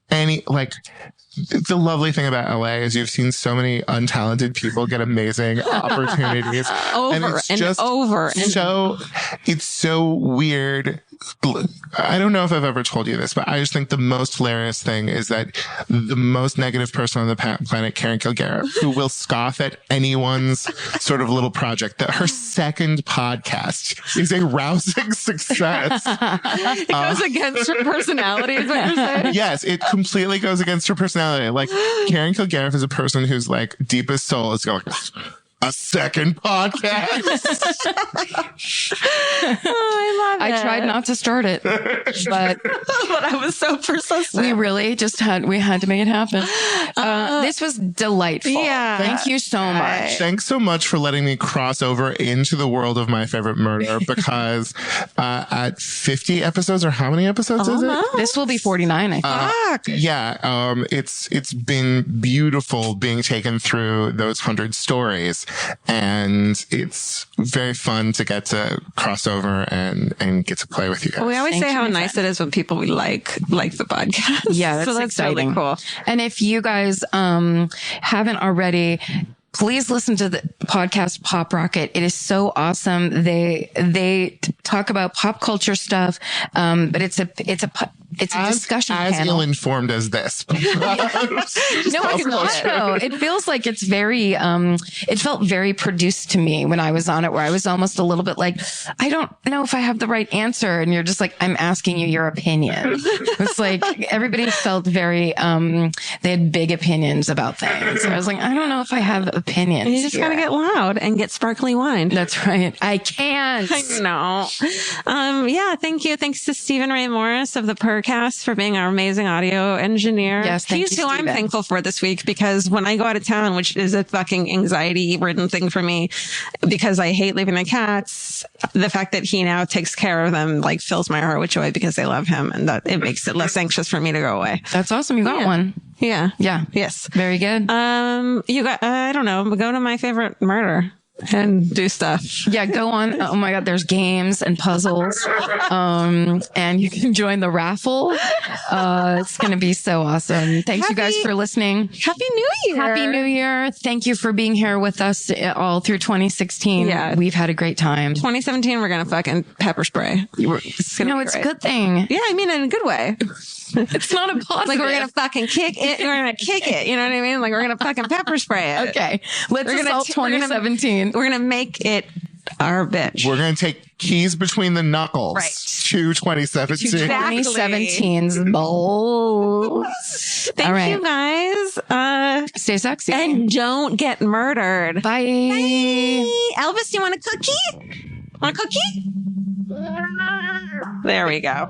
the lovely thing about LA is you've seen so many untalented people get amazing opportunities it's so weird. I don't know if I've ever told you this, but I just think the most hilarious thing is that the most negative person on the planet, Karen Kilgariff, who will scoff at anyone's sort of little project, that her second podcast is a rousing success. It goes against her personality, is what you're saying? Yes, it completely goes against her personality. Karen Kilgariff is a person whose deepest soul is going, a second podcast. I love it. I tried not to start it, but I was so persistent. We really just had to make it happen. This was delightful. Yeah. Thank you so much. Thanks so much for letting me cross over into the world of My Favorite Murder, because at 50 episodes, or how many episodes is it? This will be 49, I think. Yeah. It's been beautiful being taken through those 100 stories. And it's very fun to get to cross over and get to play with you guys. Well, we always say how nice it is when people we like the podcast. Yeah, that's so that's exciting. Really cool. And if you guys haven't already, please listen to the podcast Pop Rocket. It is so awesome. They talk about pop culture stuff, but it's a It's a discussion as panel. ill-informed as this. No, it's not though. It feels like it's very, it felt very produced to me when I was on it, where I was almost a little bit like, I don't know if I have the right answer. And you're just like, I'm asking you your opinion. It's like everybody felt very, they had big opinions about things. So I was like, I don't know if I have opinions. You just gotta get loud and get sparkly wine. That's right. I can't. I know. Yeah, thank you. Thanks to Stephen Ray Morris of the Percast for being our amazing audio engineer. Yes, thank He's you, who I'm Steven. thankful for this week, because when I go out of town, which is a fucking anxiety-ridden thing for me, because I hate leaving the cats, the fact that he now takes care of them like fills my heart with joy because they love him, and that it makes it less anxious for me to go away. That's awesome. You got one. Yeah. Yeah. Yes. Very good. You got, I don't know, go to my favorite murder and do stuff. Yeah, go on. Oh my God, there's games and puzzles. And you can join the raffle. It's going to be so awesome. Thanks you guys for listening. Happy New Year. Happy New Year. Thank you for being here with us all through 2016. Yeah. We've had a great time. 2017, we're going to fucking pepper spray. It's gonna be It's a great. good thing. Yeah, I mean, in a good way. It's not a positive. Like, we're going to fucking kick it. We're going to kick it. You know what I mean? Like, we're going to fucking pepper spray it. Okay. Let's We're gonna assault we're gonna- 2017. We're going to make it our bitch. We're going to take keys between the knuckles Right. to 2017. Exactly. 2017's bold. Thank All right. you guys. Stay sexy. And don't get murdered. Bye. Elvis, you want a cookie? Want a cookie? There we go.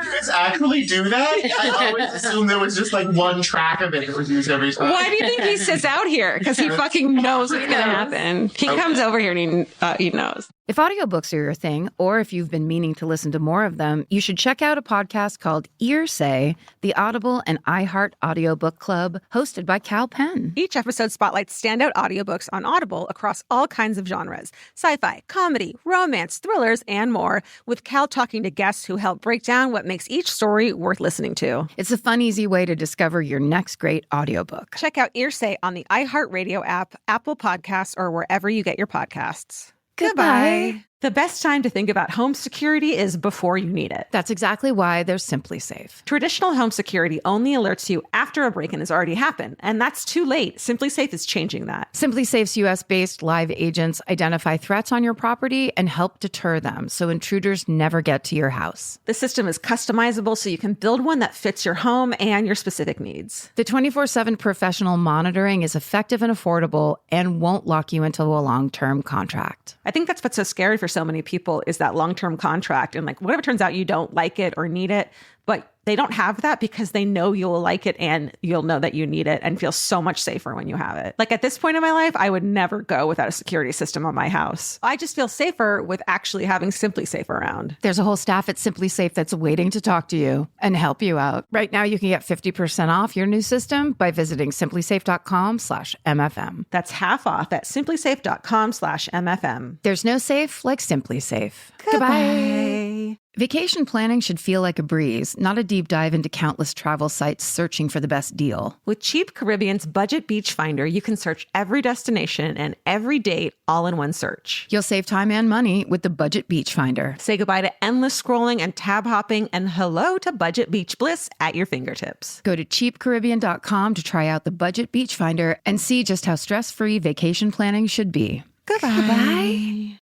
You guys actually do that? I always assumed there was just like one track of it. It was used every time. Why do you think he sits out here? Because he fucking knows what's going to happen. He comes over here and he knows. If audiobooks are your thing, or if you've been meaning to listen to more of them, you should check out a podcast called Earsay, the Audible and iHeart Audiobook Club, hosted by Cal Penn. Each episode spotlights standout audiobooks on Audible across all kinds of genres: sci-fi, comedy, romance, thrillers, and more, with Cal talking to guests who help break down what makes each story worth listening to. It's a fun, easy way to discover your next great audiobook. Check out Earsay on the iHeartRadio app, Apple Podcasts, or wherever you get your podcasts. Goodbye. The best time to think about home security is before you need it. That's exactly why there's Simply Safe. Traditional home security only alerts you after a break-in has already happened, and that's too late. Simply Safe is changing that. Simply Safe's US-based live agents identify threats on your property and help deter them so intruders never get to your house. The system is customizable so you can build one that fits your home and your specific needs. The 24/7 professional monitoring is effective and affordable and won't lock you into a long-term contract. I think that's what's so scary for so many people is that long-term contract. And like, whatever turns out you don't like it or need it, but they don't have that because they know you'll like it and you'll know that you need it and feel so much safer when you have it. Like at this point in my life, I would never go without a security system on my house. I just feel safer with actually having Simply Safe around. There's a whole staff at Simply Safe that's waiting to talk to you and help you out. Right now, you can get 50% off your new system by visiting simplysafe.com/MFM. That's half off at simplysafe.com/MFM. There's no safe like Simply Safe. Goodbye. Vacation planning should feel like a breeze, not a deep dive into countless travel sites searching for the best deal. With Cheap Caribbean's Budget Beach Finder, you can search every destination and every date all in one search. You'll save time and money with the Budget Beach Finder. Say goodbye to endless scrolling and tab hopping and hello to Budget Beach Bliss at your fingertips. Go to cheapcaribbean.com to try out the Budget Beach Finder and see just how stress-free vacation planning should be. Goodbye.